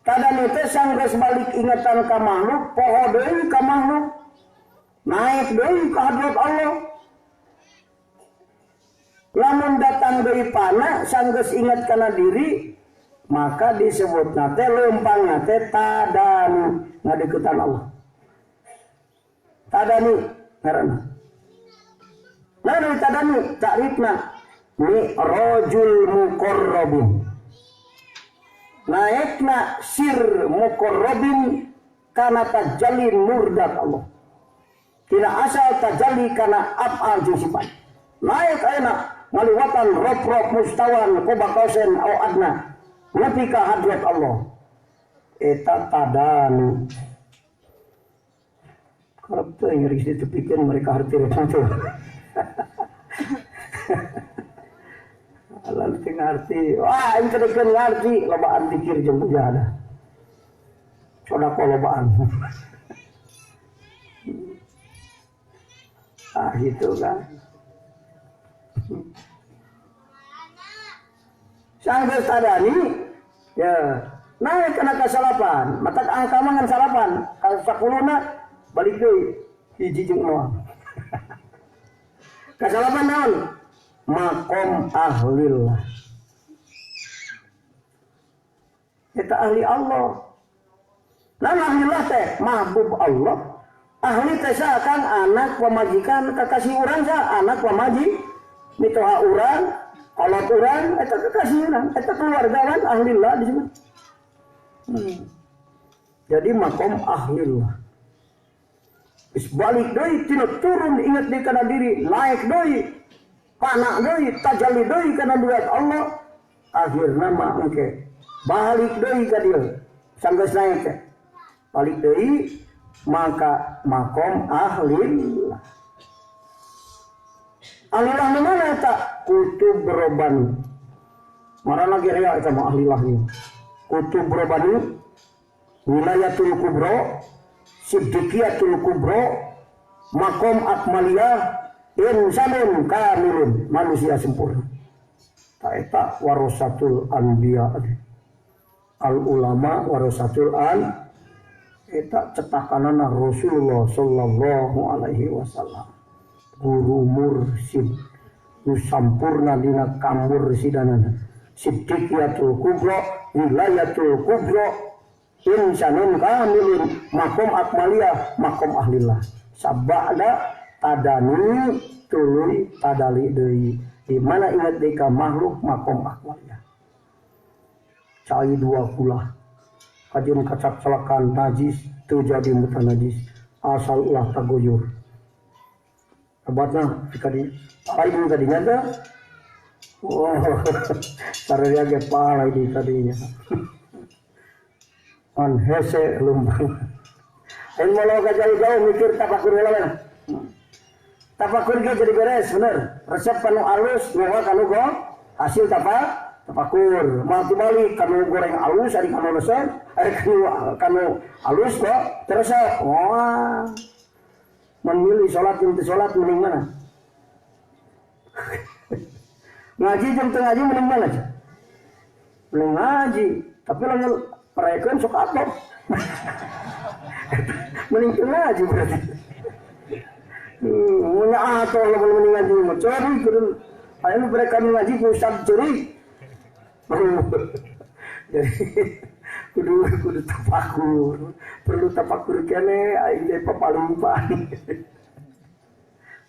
tadanu teh sanggeus balik ingatan ka makhluk poho deui ka makhluk naik deui ka hadrat Allah lamun datang dari pana sanggeus ingat kana diri maka disebutna teh leumpangna teh tadanu ngadeuketan Allah tadanu ngaranna nah tadanu takrifna mi'rajul muqarrabin naikna sir muqarrabin kana tajalli murdat Allah tidak asal tajalli kana af'al sifat naik ayeuna maliwatan rob mustawan qobaqosen au adna nepi ka hadrat Allah eta tadanu kalau teu ngeuris ditepikeun mereka harti itu alam teu ngarti wah aing teu ngarti lobaan pikir jeung mujahadah sodaqo lobaan gitu kan sanggeus tadani ya naik kana ka salapan, matak angka mangan salapan, ka 10na balik deui hiji jeung 0. Ka salapan naon? Makom ahlillah. Eta ahli Allah. Nah ahlillah teh mahbub Allah. Ahli teh sakan anak pamajikan kakasih urang sa anak pamaji mitoha urang, kolot urang eta kakasih urang, eta keluargaan ahlillah disebut. Jadi makom ahlillah. Is balik deui tina turun ingat di kana diri, naik deui, pana deui, tajalli deui kana duat Allah. Akhirna mah engke balik deui ka dieu. Sanggeus naik teh. Balik deui maka makom ahlillah. Ahlillah di mana eta? Kutub Robani. Marana ge rea eta mah ahlillah ieu. Kutub Robani, Wilayatul Kubro, Siddiqiyatul Kubro, Makom Akmaliyah, Insanun Kamilun, manusia sempurna. Ta eta warasatul anbiya. Al ulama warasatul an eta cetakanana Rasulullah sallallahu alaihi wasallam. Guru mursyid nu sampurna dina kamursidanana. Siddiqiyatul Kubro, Wilayatul Kubro, Insanun kamilun, makom akmaliyah, makom ahlillah. Sabada tadani tuluy tadali deui. Di mana ingat deui ka makhluk makom akmaliyah. Cai 20 kajian kacak celakan najis teu jadi mutan najis asal ulah tagoyur. Abatna kadi lain kadinya teh. Oh, sararea ge palai di kadinya. An hese lumbang. Aing mau ka jauh-jauh mikir tafakur heula. Tafakur ge jadi beres bener. Resep kanu alus nyawa kanu go hasil tafakur. Mau balik kanu goreng alus ari kanu resep, ari kanu alus kok terus wah. Memilih salat jeung teu salat mending mana? Ngaji jeung teu ngaji mending mana? Mending ngaji, tapi lamun parekeun sok atuh. Mending teu ngaji berarti. Munya atuh lamun mending ngaji mah cari kudu aya mereka ngaji ku ustaz curi. Jadi kudu tafakur, perlu tafakur kene aing teh papalumpan.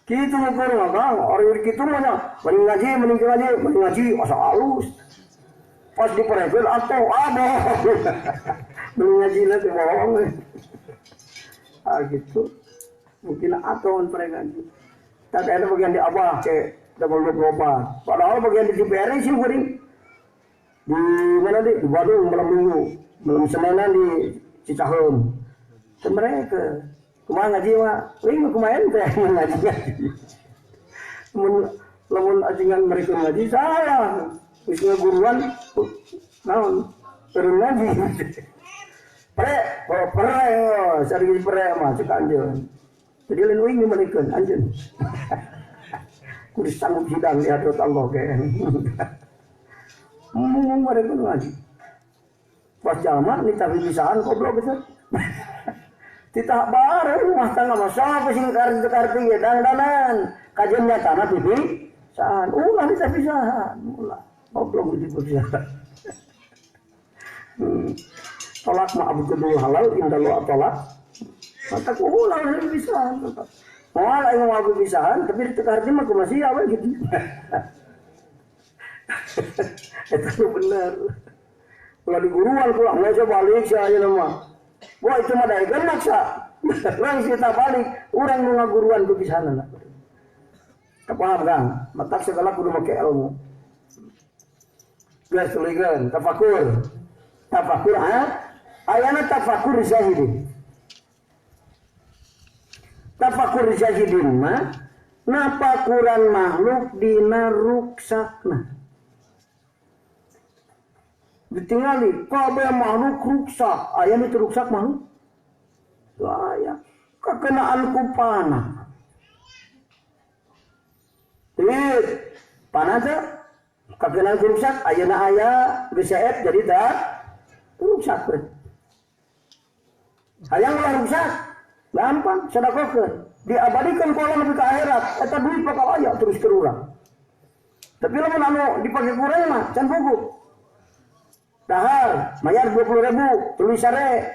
Kitu ngukur mah Kang, orang kitu mah nya mending ngaji asa alus. Pas diperekeun atuh aduh. Mending ngaji na teh bohong. Gitu. Mungkin atuh pare ngaji. Tak ada bagian di abah ke double berobat. Padahal bagian di DPR sih kuring. Di mana di Bandung malam minggu, belum Semenan di Cicaheum. Mereka kumaha ngaji mah, ring kumaha teh ngaji. Lamun ajengan mereka ngaji salah. Wis guruan naon turun ngaji. Pere sari pere mah cek anjeun. Jadi lain wing mereka anjeun. Kudu sanggup sidang di hadarat Allah ke. Ngomong mereka ngaji. Pas jalma ni tapi bisaan goblok betul. Titah bareng rumah tangga masalah sing karti ge dangdanan. Kajian nyatana pipi saan. Ulah ni tapi bisaan. Ulah. Goblok di bisaan. Tolak ma abdul halal indallah tolak. Mata ku ulah ni bisaan. Moal aing mau bisaan tapi di karti mah masih apa gitu. Itu benar. Kalau di guruan pulang, nggak coba balik saya nama. Wah itu mah dari kan maksa. Orang kita balik, orang nunggu guruan tuh di sana. Kepaham kan? Matak segala kudu make ilmu. Gas tulikan, tafakur. Tafakur, ayana tafakur zahidin. Tafakur zahidin mah napakuran makhluk dina ruksakna. Ditinggali kabeh makhluk ruksak, aya nu ruksak makhluk. Aya kakenaan ku panah. Panah teh kakenaan ku ruksak, ayeuna aya geus saet jadi rusak. Hayang ulah rusak, gampang sedekahkeun. Diabadikan ku lebih ke akhirat, eta duit bakal aya terus ke urang. Tapi lamun anu dipake ku urang mah can puguh. Dahar mayar 20.000, tulis sare,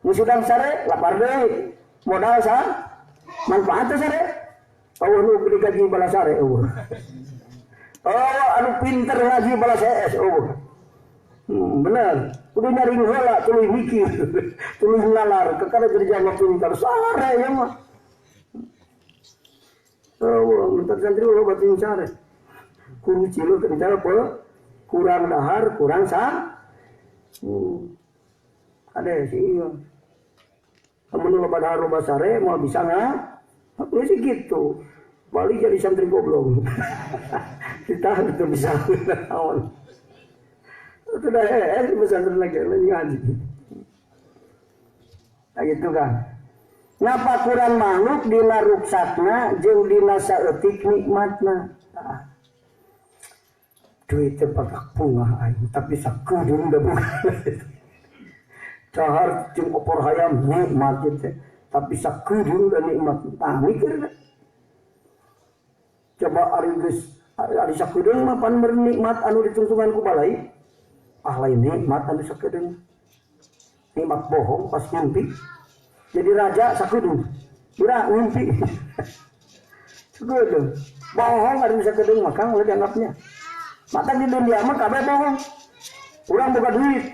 musudang sare, lapar deui. Modal sa manfaatnya sare. Oh nu gede gaji balas sare eueuh. Oh anu pinter ngaji balas CS eueuh. Bener, kudu nyaring heula tuluy mikir, tuluy nalar, kekara kerja mah pinter sare ya mah. Oh, minta santri ulah batin sare. Kudu cilu kental pe kurang dahar, kurang sa. Ada sih iya. Amun loba dahar loba sare mau bisa apa sih gitu. Balik jadi santri goblok. Kita itu bisa naon. Sudah di pesantren lagi ngaji. Nah gitu kan. Ngapa kurang makhluk dina ruksakna jeung dina saeutik nikmatna. Duit teh pakak bunga aing tapi sakudung da bunga. Cahar jeung opor hayam nikmat teh tapi sakudung da nikmat. Tah mikir deh. Coba ari sakudung mah pan bernikmat anu ditungtungan ku balai. Lain nikmat anu sakedeung. Nikmat bohong pas ngimpi. Jadi raja sakedeung. Kira ngimpi. Sakedeung. Bohong anu sakedeung maka ulah dianggapnya. Mata di dunia mah kabeh bohong. Urang boga duit.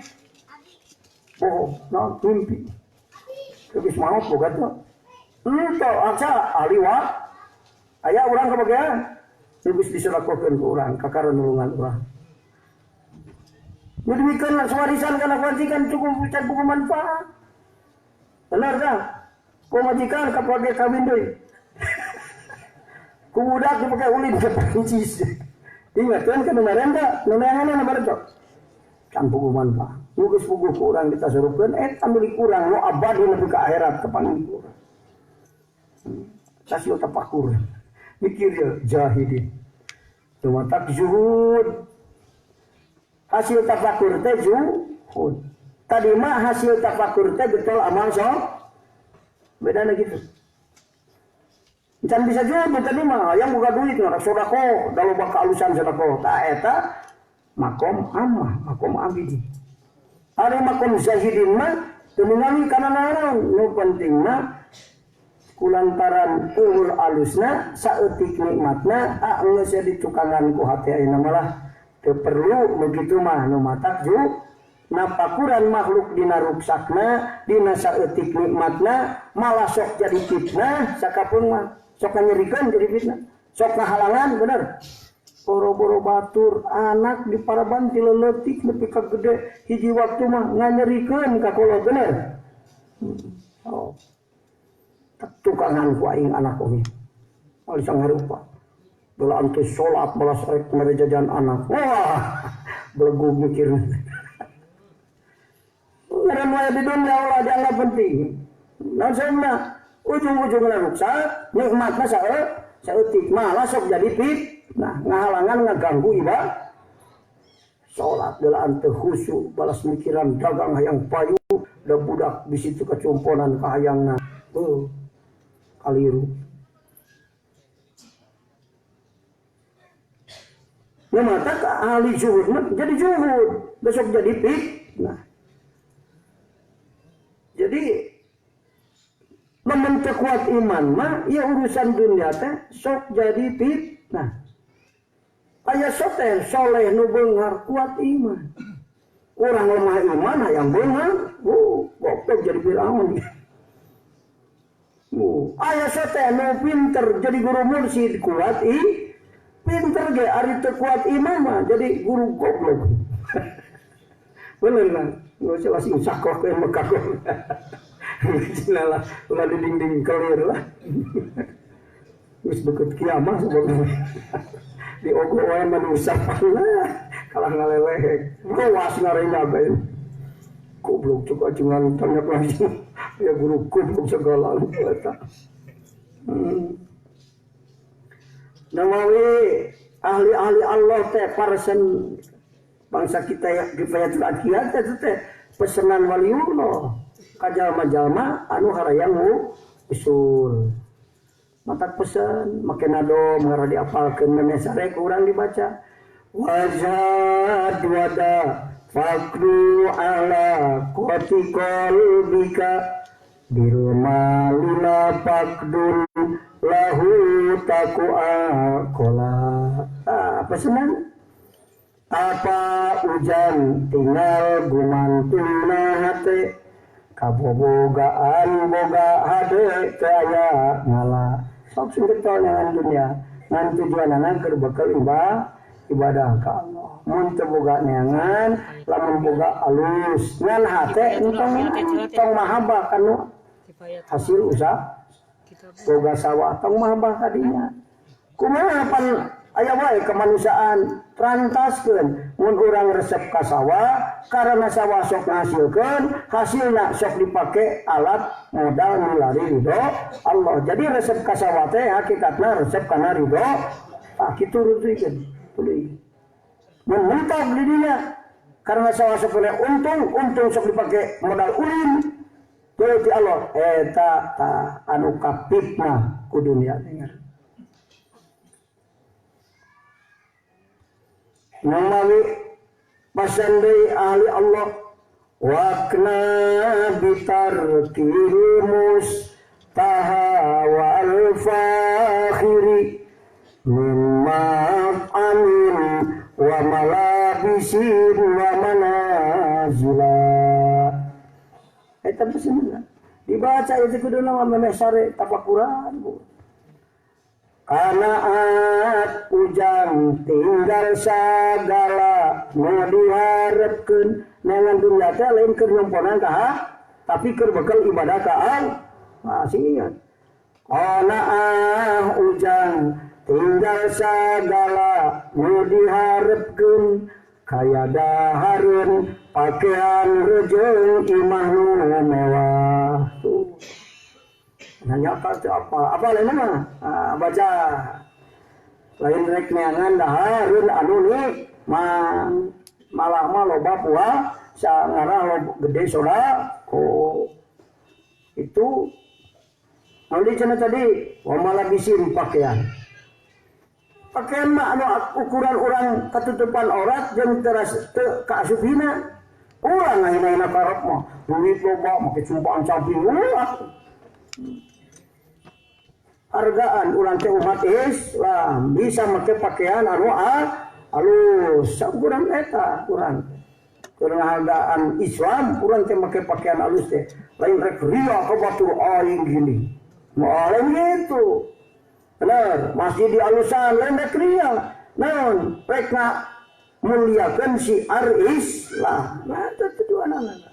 Bohong, nah ngimpi. Geus maot boga teh. Henteu aksa aliwa. Aya urang kabagean. Geus disedekahkeun ku urang kakara nulungan urang. Demikian warisan kana wajikan cukup ucap buku manfaat. Benar tak? Kau majikan kapage kawin deui. Ku budak dipake ulin ke Prancis. Ingat kan kemarin tak? Neneangan na baru tak? Can buku manfaat. Nugus buku kurang kita suruhkeun ambil kurang nu abadi nepi ka akhirat kepanggih kurang. Tasio tapakur. Mikir ya jahidin. Cuma tak zuhud. Hasil tafakur teh zuhud. Tadi mah hasil tafakur teh betul amal bedana gitu. Can bisa zuhud tadi mah yang buka duit ngara sedekah da loba kaalusan sedekah ta eta makom amah makom abidi. Ari makom zahidin mah teu ningali kana naon nu penting mah kulantaran ulul alusna saeutik nikmatna geus dicukangan ku hati ayeuna malah teu perlu begitu mah nu matak ju napakuran makhluk dina ruksakna dina saeutik nikmatna malah sok jadi fitnah sakapeung mah sok nyerikeun jadi fitnah sok ngahalangan bener boro-boro batur anak di paraban ti leutik nepi ka gede hiji waktu mah nganyerikeun ka kolot bener. Oh. Tukangan ku aing anak oge. Ali sangarupa. Bela antu salat balas rek mere jajan anak. Wah, belegu mikir. Ngaran wae di dunia ulah dianggap penting. Nah sebenarnya ujung-ujungna rusak, nikmatna saeutik malah sok jadi fitnah, ngahalangan ngaganggu ibadah. Salat bela antu khusyuk, balas mikiran dagang hayang payu, da budak di situ kacumponan ka hayangna. Kaliru. Ya mata ka ahli zuhud jadi zuhud, besok jadi fitnah. Jadi membentuk kuat iman mah ya urusan dunia teh sok jadi fitnah. Aya soter soleh nu beunghar kuat iman. Orang lemah iman hayang beunghar, goblok jadi Firaun. Ayah sote nu pinter jadi guru mursyid kuat pinter ge ari teu kuat imam mah jadi guru goblok. Bener lah, geus langsung sakoh ke Mekah. Cenah ulah di dinding kelir lah. Geus deket kiamat sebagainya. Di ogo wae manusia lah, kalah ngaleleh. Luas ngarenya bae. Goblok coba jangan tanya lagi. Ya guru goblok segala eta. Nawawi ahli-ahli Allah teh parsen bangsa kita ya dipayatul akhirat teh pesenan waliullah kajalma-jalma anu harayang usul matak pesen makin ado mengarah diapalkeun menesare kurang dibaca wajad wada fakru ala qati qalbika birmalina fakdun lahu taqwa kola pesenan apa hujan tinggal gumantulna hate kabobogaan boga hade kaya ngala sok sing getol ngan dunia ngan tujuanana keur bekal ibadah ka Allah mun teu boga neangan lamun boga alus ngan hate entong mahabbah kanu hasil usaha boga sawah tong mahabbah kadinya kumaha pan aya wae kemanusiaan rantaskeun mun urang resep ka sawah karena sawah sok ngasilkeun hasilna sok dipake alat modal nulari ridho Allah jadi resep ka sawah teh hakikatna resep kana ridho kitu rutikeun tuluy mun mentok di dinya karena sawah sok untung sok dipake modal ulin berarti Allah eta anu kapitna ku dunia dengar namawi pasandai ahli Allah wakna bitarkimus tahawal fakhiri mimma amin wa malabisin wa manazila eta pesenna dibaca itu kuduna memesare tafakuran bu Kanaat ujang tinggal sagala nu diharepkeun nangan dunya teh lain keur nyomponan ka tapi keur bekal ibadah ka Allah. Sieun. Kanaat ujang tinggal sagala nu diharepkeun kaya dahareun pakaian rejeung imah nu mewah. Nanya apa lain mah baca lain rek neangan dahareun anu ni malah mah loba puah sangarah lo gede soda itu nanti cenah tadi wa malabisin pakaian mah anu ukuran orang ketutupan aurat jeung teu kaasupina urang ngahina karep mah duit loba make cumpaan samping hargaan urang teh umat Islam bisa make pakaian anu alus sakurang eta urang karena hargaan Islam urang teh make pakaian alus teh lain rek ria ka batur aing gini lain gitu bener masjid di alusan lain rek ria naon rek muliakeun syiar Islam nah itu tujuanana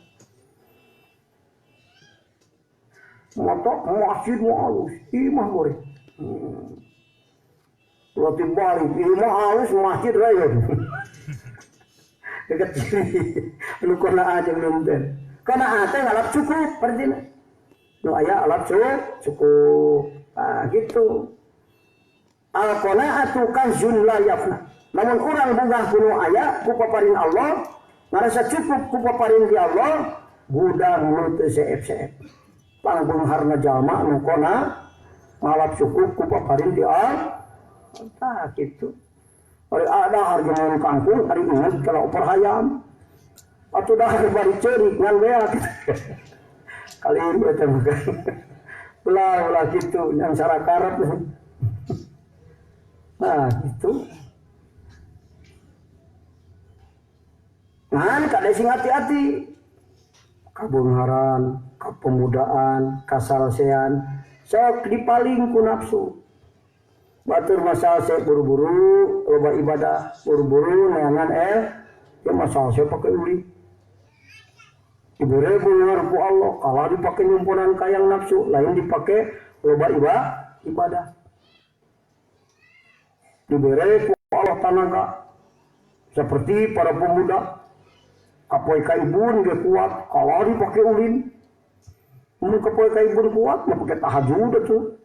motok masjid mau halus, imah boleh. Roti balik, imah halus masjid raya. Dekat sini, lu kena aja belum ten. Kena aja ngalap cukup, percina. Lu ayah alap cukup, gitu. Al-kona atu kanzun la yafna. Namun orang bunga kuno ayah, kupaparin Allah, ngerasa cukup kupaparin di Allah, gudang mulut seep-seep. Panggung harna jalma anu kona ngalap cukup ku paparin di tah kitu ari ada harga kangkung ari ingat kalau opor hayam atuh dah bari ceurik ngan beak kali ini teh bukan ulah kitu yang sara karep nah gitu ngan kada sing hati-hati kabungharan kepemudaan, kasalsean, sok dipaling ku nafsu. Batur masalse buru-buru, loba ibadah buru-buru neangan ya masalse pakai uli. Dibere beungar ku Allah, kalau dipakai nyumpunan kayang nafsu, lain dipakai loba ibadah. Dibere ku Allah tanaga seperti para pemuda. Kapoy ka ibun ge kuat, kalau dipakai ulin. Mun kapoy ka ibun kuat, mah pakai tahajud tuh.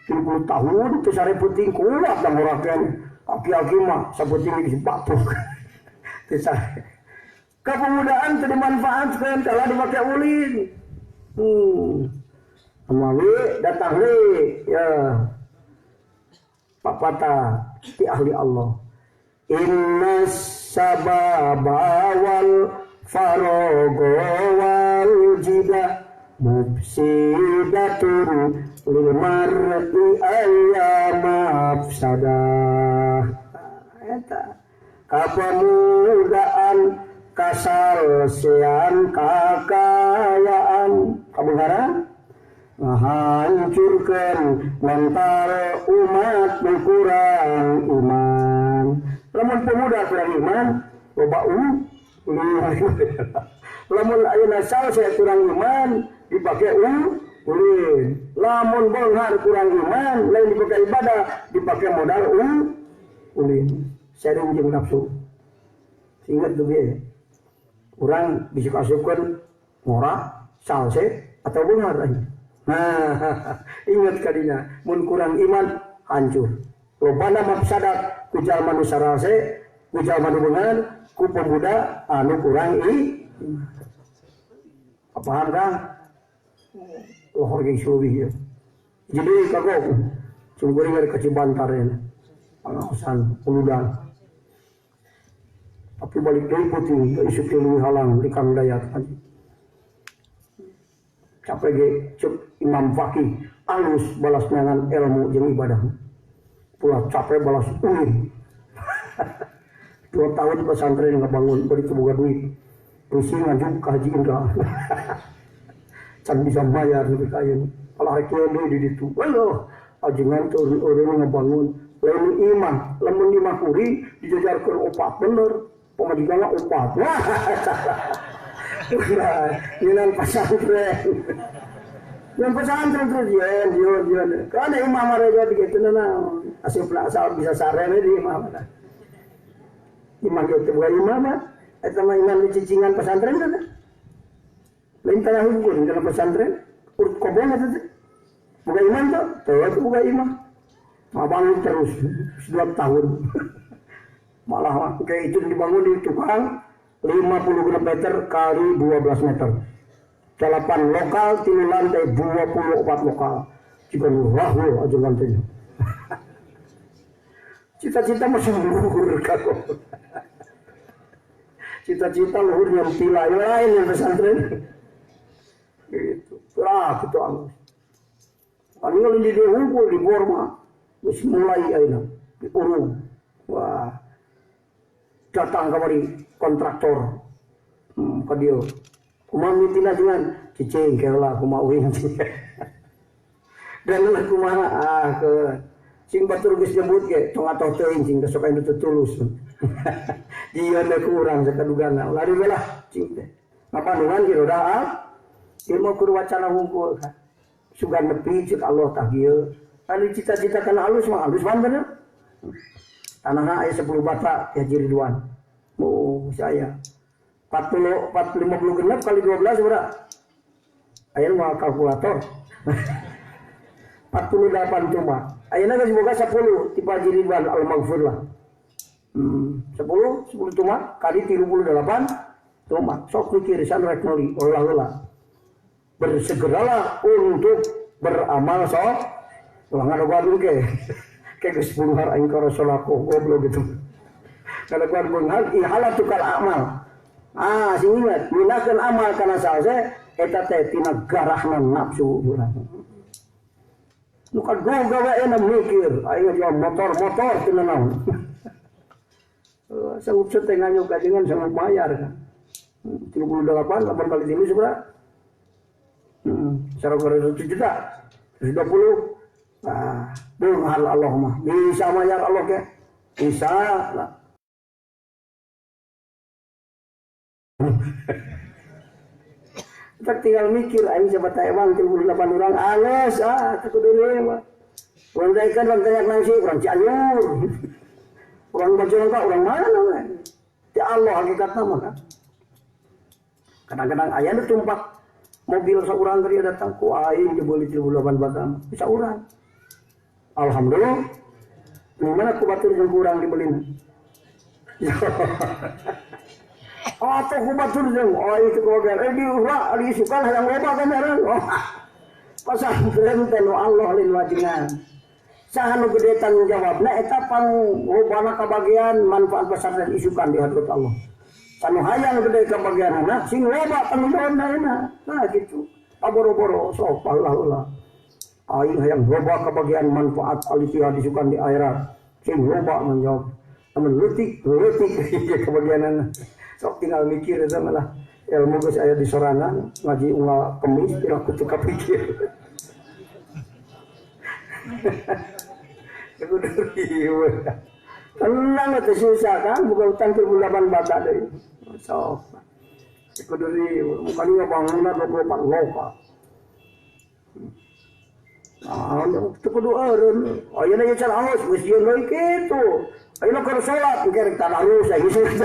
30 tahun itu sare penting kuat dan orang kan. Aki-aki mah sabeting di batuk. Teu sare. Kepemudaan itu dimanfaatkan kalau dipakai ulin. Amawi datang ya. Pak Patah di ahli Allah. Inna sababa wal farogo wal jida mufsidatun lil mar'i ayyama afsadah. Eta kepemudaan kasalsean kakayaan kabegaran menghancurkan mental umat kurang iman. Lamun pemuda kurang iman, loba lamun ayeuna saya kurang iman dipakai ulin. Lamun beunghar kurang iman lain dipakai ibadah dipakai modal ulin. Sering jeung nafsu. Ingat tuh ya. Urang bisa kasupkeun ngora, salse atau beunghar aja. Nah, ingat kadinya, mun kurang iman hancur. Lobana mafsadat ku jalma nu sarase, ku jalma nu beunghar, ku pemuda anu kurang iman. Paham kan? Lohor ge suwi ya. Jadi kagok sumber ngari ka Cibantar ya. Pangaosan uludan. Tapi balik deui putih, isu teu halang di Kang Dayat aja. Capek ge cuk Imam Fakih alus balas nangan ilmu jeung ibadah. Pula capek balas ulin. 2 tahun pesantren ngabangun bari teu boga duit. Pusing ngajung ka Haji Indra. Can bisa bayar lebih kaya. Kalau hari kieu di ditu. Aduh, ajengan teu urang ngabangun. Lain iman, lamun di Makuri dijajarkeun opat bener. Pemajikanna opat. Wah. Yunan pesantren. Yang pesantren terus yen. Karena imam mereka begitu nana. Asal bisa sarene di imam. Imam itu bukan imam, eta mah imam di cicingan pesantren kan. Lain tanah hukum dalam pesantren, urut kobong eta teh. Bukan imam tuh, itu bukan imam. Mabangun terus 2 tahun. Malah kayak itu dibangun di tukang 50 meter kali 12 meter. 8 lokal, 3 lantai, 24 lokal. Jika lurah lo aja lantainya. Cita-cita masih luhur kalau. Cita-cita luhur yang pila yang lain yang pesantren. Gitu. Gitu angus. Paling kalau di hukum di Borma, terus mulai aina di urung. Wah. Datang kemari kontraktor. Ke dia. Kumaha mitina dengan cicing kela kumaha uing. Dan lah kumaha ke sing batur geus nyebut ge tong atoh teuing sing sok anu teu tulus. Dieun kurang sakadugana. Lari we lah cing teh. Ngapandungan kieu dah ieu mah kur wacana hungkul kan. Sugan nepi ceuk Allah tah kieu. Anu cita-cita kana alus mah alus ban bener. Tanahna aya 10 bata ya Haji Ridwan. Oh, saya 50 genep kali 12 berapa? Aya mah kalkulator. 48 cuma. Ayeuna geus boga 10 tipe Haji Ridwan al-Maghfur lah. 10 cuma kali 38 cuma. Sok mikir san rek meuli ulah-ulah. Bersegeralah untuk beramal sok. Ulah ngadogadul ge. Kayak geus bunghar aing ka Rasulullah goblok gitu. Kalau kuat bunghar ihala tukal amal. Sing ingat, gunakeun amal kana salse eta teh tina garahna nafsu urang. Nu kagoga wae na mikir, aya jual motor teu naon. Sanggup teh nganyuk kajengan sama bayar kan. 38 8 kali 3 seberapa? Cara gara 7 juta. 20. Nah, bunghar Allah mah. Bisa bayar Allah ke? Bisa lah. Tak tinggal mikir aing siapa Taiwan 38 orang alus takut dulu mah. Urang daikan urang tanya nang si urang Cianjur. Urang Bojongka urang mana we? Ti Allah hakikatna mah kan. Kadang-kadang aya nu tumpak mobil saurang keur datang ku aing dibeli 38 batang. Bisa urang. Alhamdulillah. Di mana ku batur jeung urang dibelina. Atau kubatur jeung itu kebagian di urang di isukan hayang loba kan meureun. Pasantren teh nu Allah lin wajingan. Saha nu gede tanggung jawabna eta panglobana kabagian manfaat pesantren isukan di hadirat Allah. Sanu hayang gede kabagianna sing loba tanggung jawabna euna. Nah gitu. Aboro-boro sok Allah. Aing hayang loba kabagian manfaat alifiyah isukan di akhirat. Sing loba menjawab. Amun leutik kebagianana. Sok tinggal mikir eta malah ilmu geus aya di sorangan ngaji unggal kemis pirang kudu kapikir. Kudu riweuh. Tenang atuh susah kan buka utang 8 bata deui. Sok. Kudu riweuh mukani bangunna 24 loka. Ah, teu kudu eureun. Ayeuna ge can aos geus yeun deui kitu. Ayeuna keur salat kerek tadarus aya geus.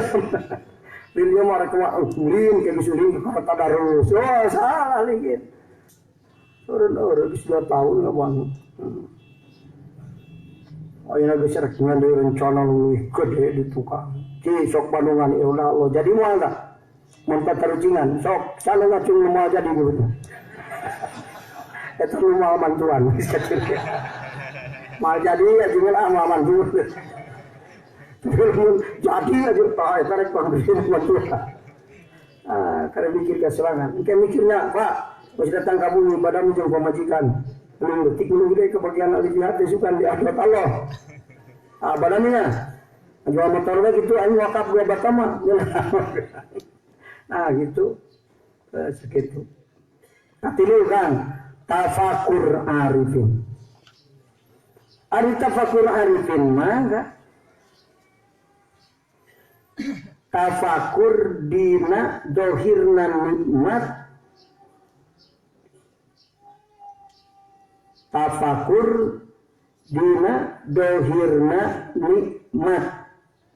Dia marah kau ulin ke bisuling ke kota Darus. Oh salah lagi. Orang sudah tahun nggak bangun. Oh ini lagi seraknya dari rencana lu gede di tukang. Ci sok Bandungan ya udah lo jadi mau nggak? Mantap terucingan. Sok salah nggak cuma mau jadi dulu. Itu rumah mantuan. Mau jadi ya cuma aman dulu. Jadi aja tarik panggilan mantua. Karena mikir keserangan. Kayak mikirnya Pak, masih datang kamu ibadah muncul pemajikan. Belum detik belum gede kebagian alifiyah disukan di akhirat Allah. Badannya, jual motornya gitu, ayo wakaf gue batama. Nah gitu, segitu. Nanti lu kan tafakur arifin. Ari tafakur arifin mah tafakur dina dohirna nikmat, tafakur dina dohirna nikmat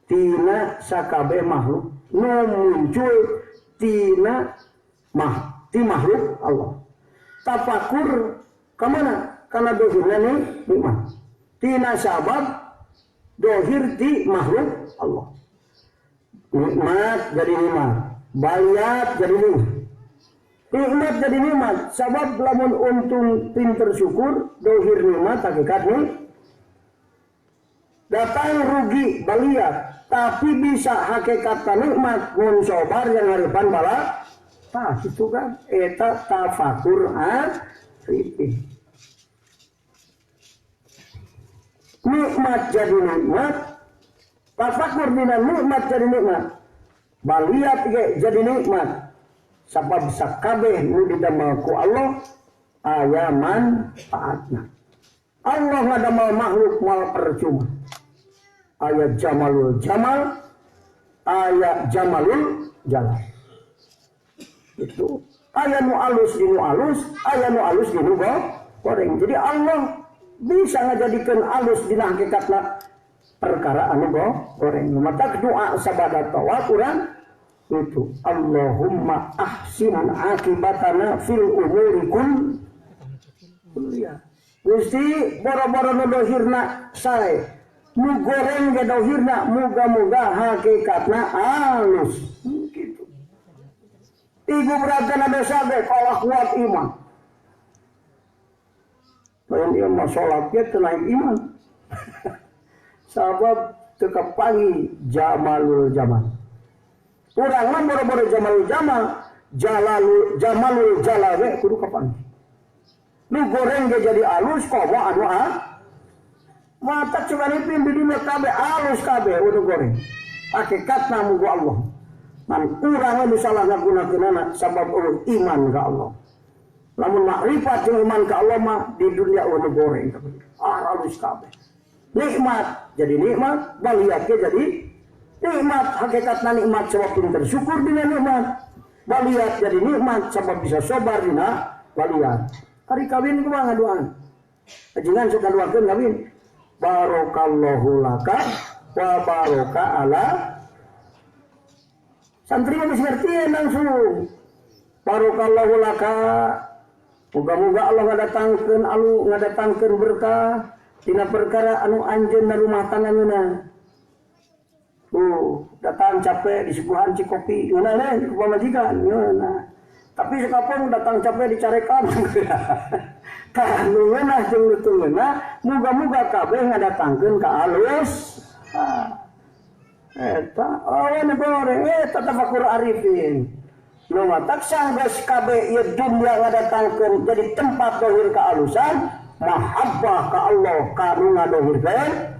tina sakabe makhluk nu muncul tina ti makhluk Allah. Tafakur kemana? Karena dohirna nikmat tina sabab dohir ti makhluk Allah. Nikmat jadi nikmat, baliat jadi nikmat. Nikmat jadi nikmat, sebab lamun untung pinter syukur, dohir nikmat hakikat nih. Datang rugi baliat, tapi bisa hakikat nikmat mun sobar yang harapan bala. Tah itu kan eta tafakur arifin. Nikmat jadi nikmat. Tafakur dina nikmat jadi nikmat, baliat ge jadi nikmat. Sabab sakabeh nu didamel ku Allah aya manfaatna. Allah ngadamel makhluk mal percuma. Aya jamalul jamal, aya jamalul jalal. Itu aya nu alus di nu alus, aya nu alus di nu goreng. Jadi Allah bisa ngajadikeun alus dina hakikatna perkara anu goreng. Mata doa sabadat tawa Quran itu Allahumma ahsin akibatana fil umuri kulliya. Gusti boro-boro nu dohirna sae nu goreng ge dohirna muga-muga hakikatna alus gitu. Ibu beratna dosa ge kalah kuat iman. Lain ieu mah salat ge teu naik iman. Sabab tekepangi jamalul jamal. Urang mah boro-boro jamalul jamal, jamalul jalal we kudu kapangi. Nu goreng ge jadi alus komo anu mata cuman ipin di dunia kabeh alus kabeh udah goreng. Hakikatna muga Allah. Man urang anu salah ngagunakeunana sabab iman ka Allah. Lamun makrifat jeung iman ka Allah mah di dunia udah goreng kabeh. Alus kabeh. Nikmat jadi nikmat, baliatnya jadi nikmat. Hakikatnya nikmat sebab pinter syukur dengan nikmat. Baliat jadi nikmat sebab bisa sobar dina baliat. Hari kawin kumaha ngaduaan. Ajengan suka duakeun kawin. Barokallahu laka wa baraka ala. Santri mah bisa ngertiin langsung. Barokallahu laka. Moga-moga Allah ngadatangkeun berkah. Tina perkara anu anjeunna rumah tanganna. Datang capek di suguhan cikopi, ngeunah di pamajikan, ngeunah. Tapi sekapun datang capek di carekan. Tah ngeunah jeung ngeunah, muga-muga kabeh ngadatangkeun ka alus. Eta aweuna gore eta tafakur arifin. Nu matak sanggeus kabeh ieu dunya ngadatangkeun jadi tempat dohir ka alusan, mahabbah ka Allah ka nu ngadohirkeun.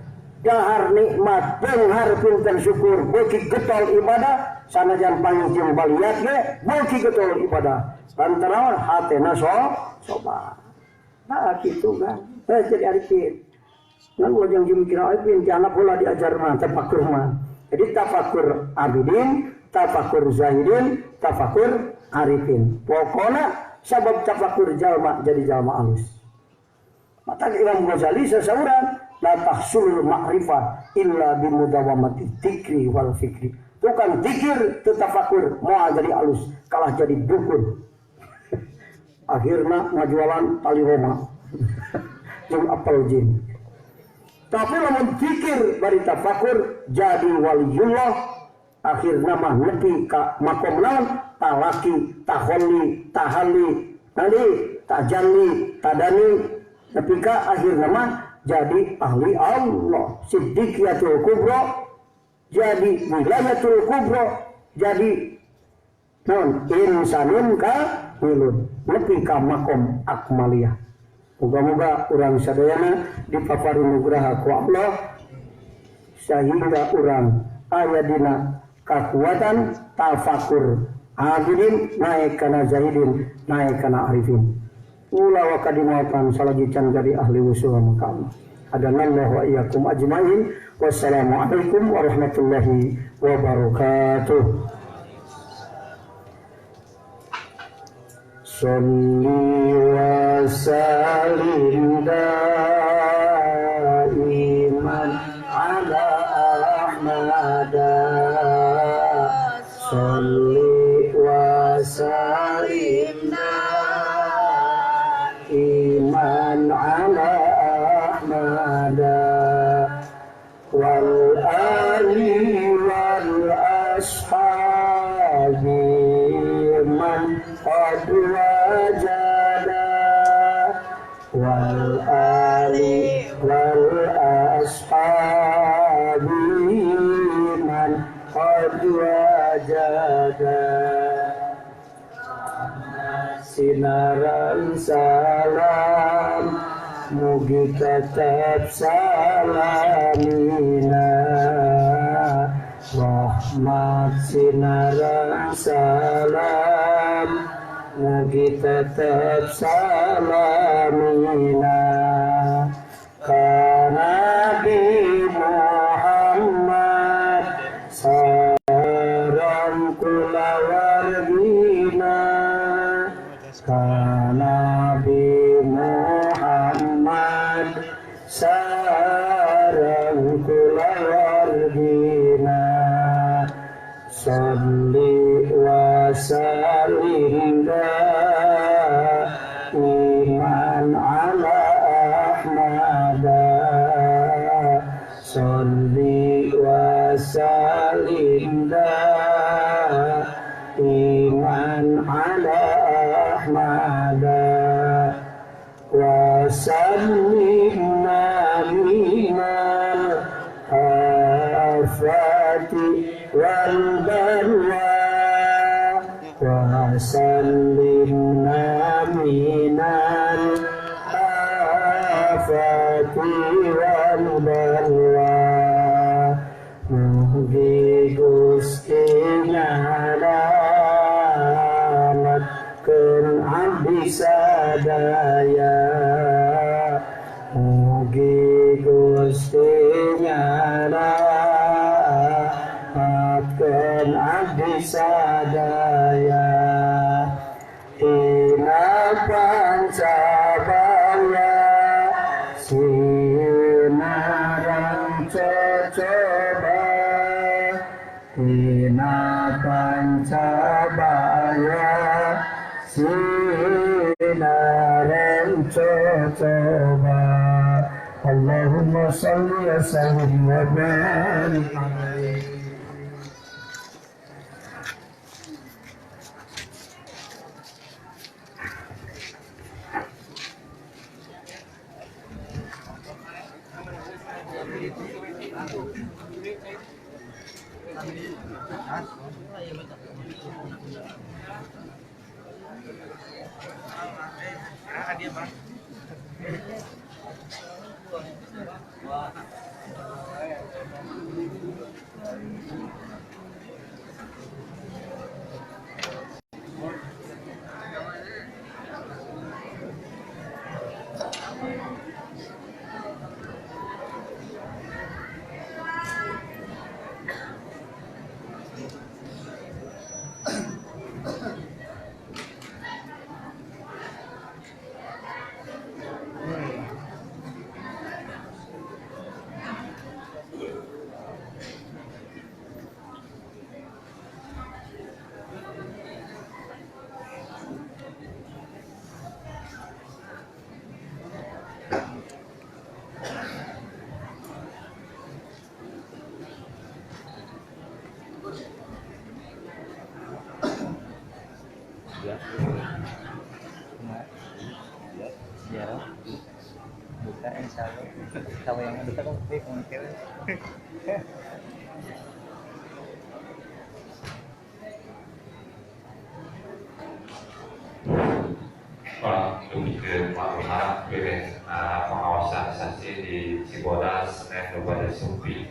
Dahar nikmat benghar pinten syukur beuki getol ibadah sanajan pangjung baliat ge beuki getol ibadah lantaran hatena soba. Nah kitu kan jadi arifin ngan wajang jumkira arifin ti anak heula diajar mah tafakur mah. Jadi tafakur abidin, tafakur zahidin, tafakur arifin. Pokona sabab tafakur jalma jadi jalma alus. Mata Imam Ghazali sasauran la tahsulul ma'rifah illa bimudawamati dzikri wal fikri. Tukang zikir tetafakur moal jadi alus kalah jadi dukun. Akhirna ngajualan tali Roma. Jeung apel jin. Tapi lamun zikir bari tafakur jadi waliyullah akhirna mah nepi ka makom naon talaki, taholli, tahalli, tadi tajalli, tadani nepi ka akhirna mah jadi ahli Allah, siddiqiyatul kubra, jadi wilayatul kubra, jadi insanun kamilun, nepi ka makom akmaliyah. Moga-moga urang sadayana dipapari nugraha ku Allah sehingga urang aya dina kakuatan tafakur abidin naik kana zahidin naik kana arifin. Ula wa kadimatan salagican jadi ahli usul makam. Adanallahu wa iyyakum ajmain. Wassalamualaikum warahmatullahi wabarakatuh. Sholli wa sallim daiman ala Ahmada. Sholli wa sallim iman ala Ahmada wal ali wal ashabi man qad wajada wal ali wal ashabi man qad wajada. Sinaran salam mugi tetap salamina rahmat sinaran salam mugi tetap salamina ka Nabi Muhammad sareng kula wargina Nabi Muhammad sareng kula wargina sholli wa sallim iman ala Ahmada sholli wa sallim iman ala Ahmada wa sallimna minal afati wal balwa wa sallimna minal afati wal balwa mugi Gusti abdi sadaya mugi Gusti nyalamatkeun abdi sadaya tina pancabaya sinarang cocoba tina pancabaya sinarang cocoba. Allahumma salli wa sallim wa barik alaihi. Buka insya Allah kalau yang ada kan mungkin Demikian maklumat beres pengawasan saksi di Cibodas Senen Kabupaten Supri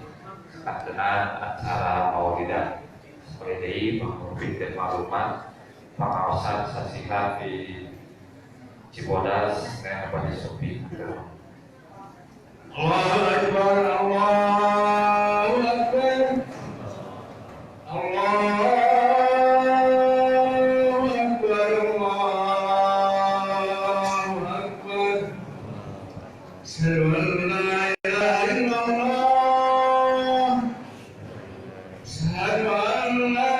keadaan acara maulidah seperti ini maklumat pengawasan saksi di Cibodas Senen Kabupaten Supri. Allahu Akbar, Allahu Akbar, Allahu Akbar, Allahu Akbar. Asyhadu an la ilaha illallah, asyhadu an la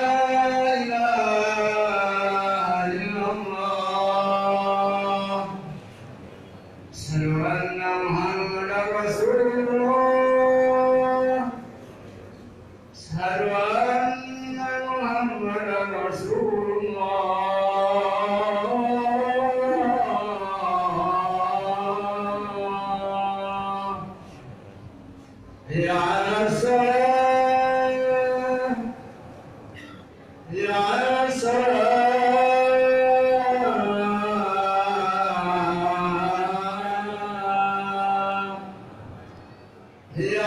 ilaha illallah, asyhadu anna Muhammadar Rasulullah, asyhadu anna Muhammadar Rasulullah. Ya ala salam, ya ala salam, ya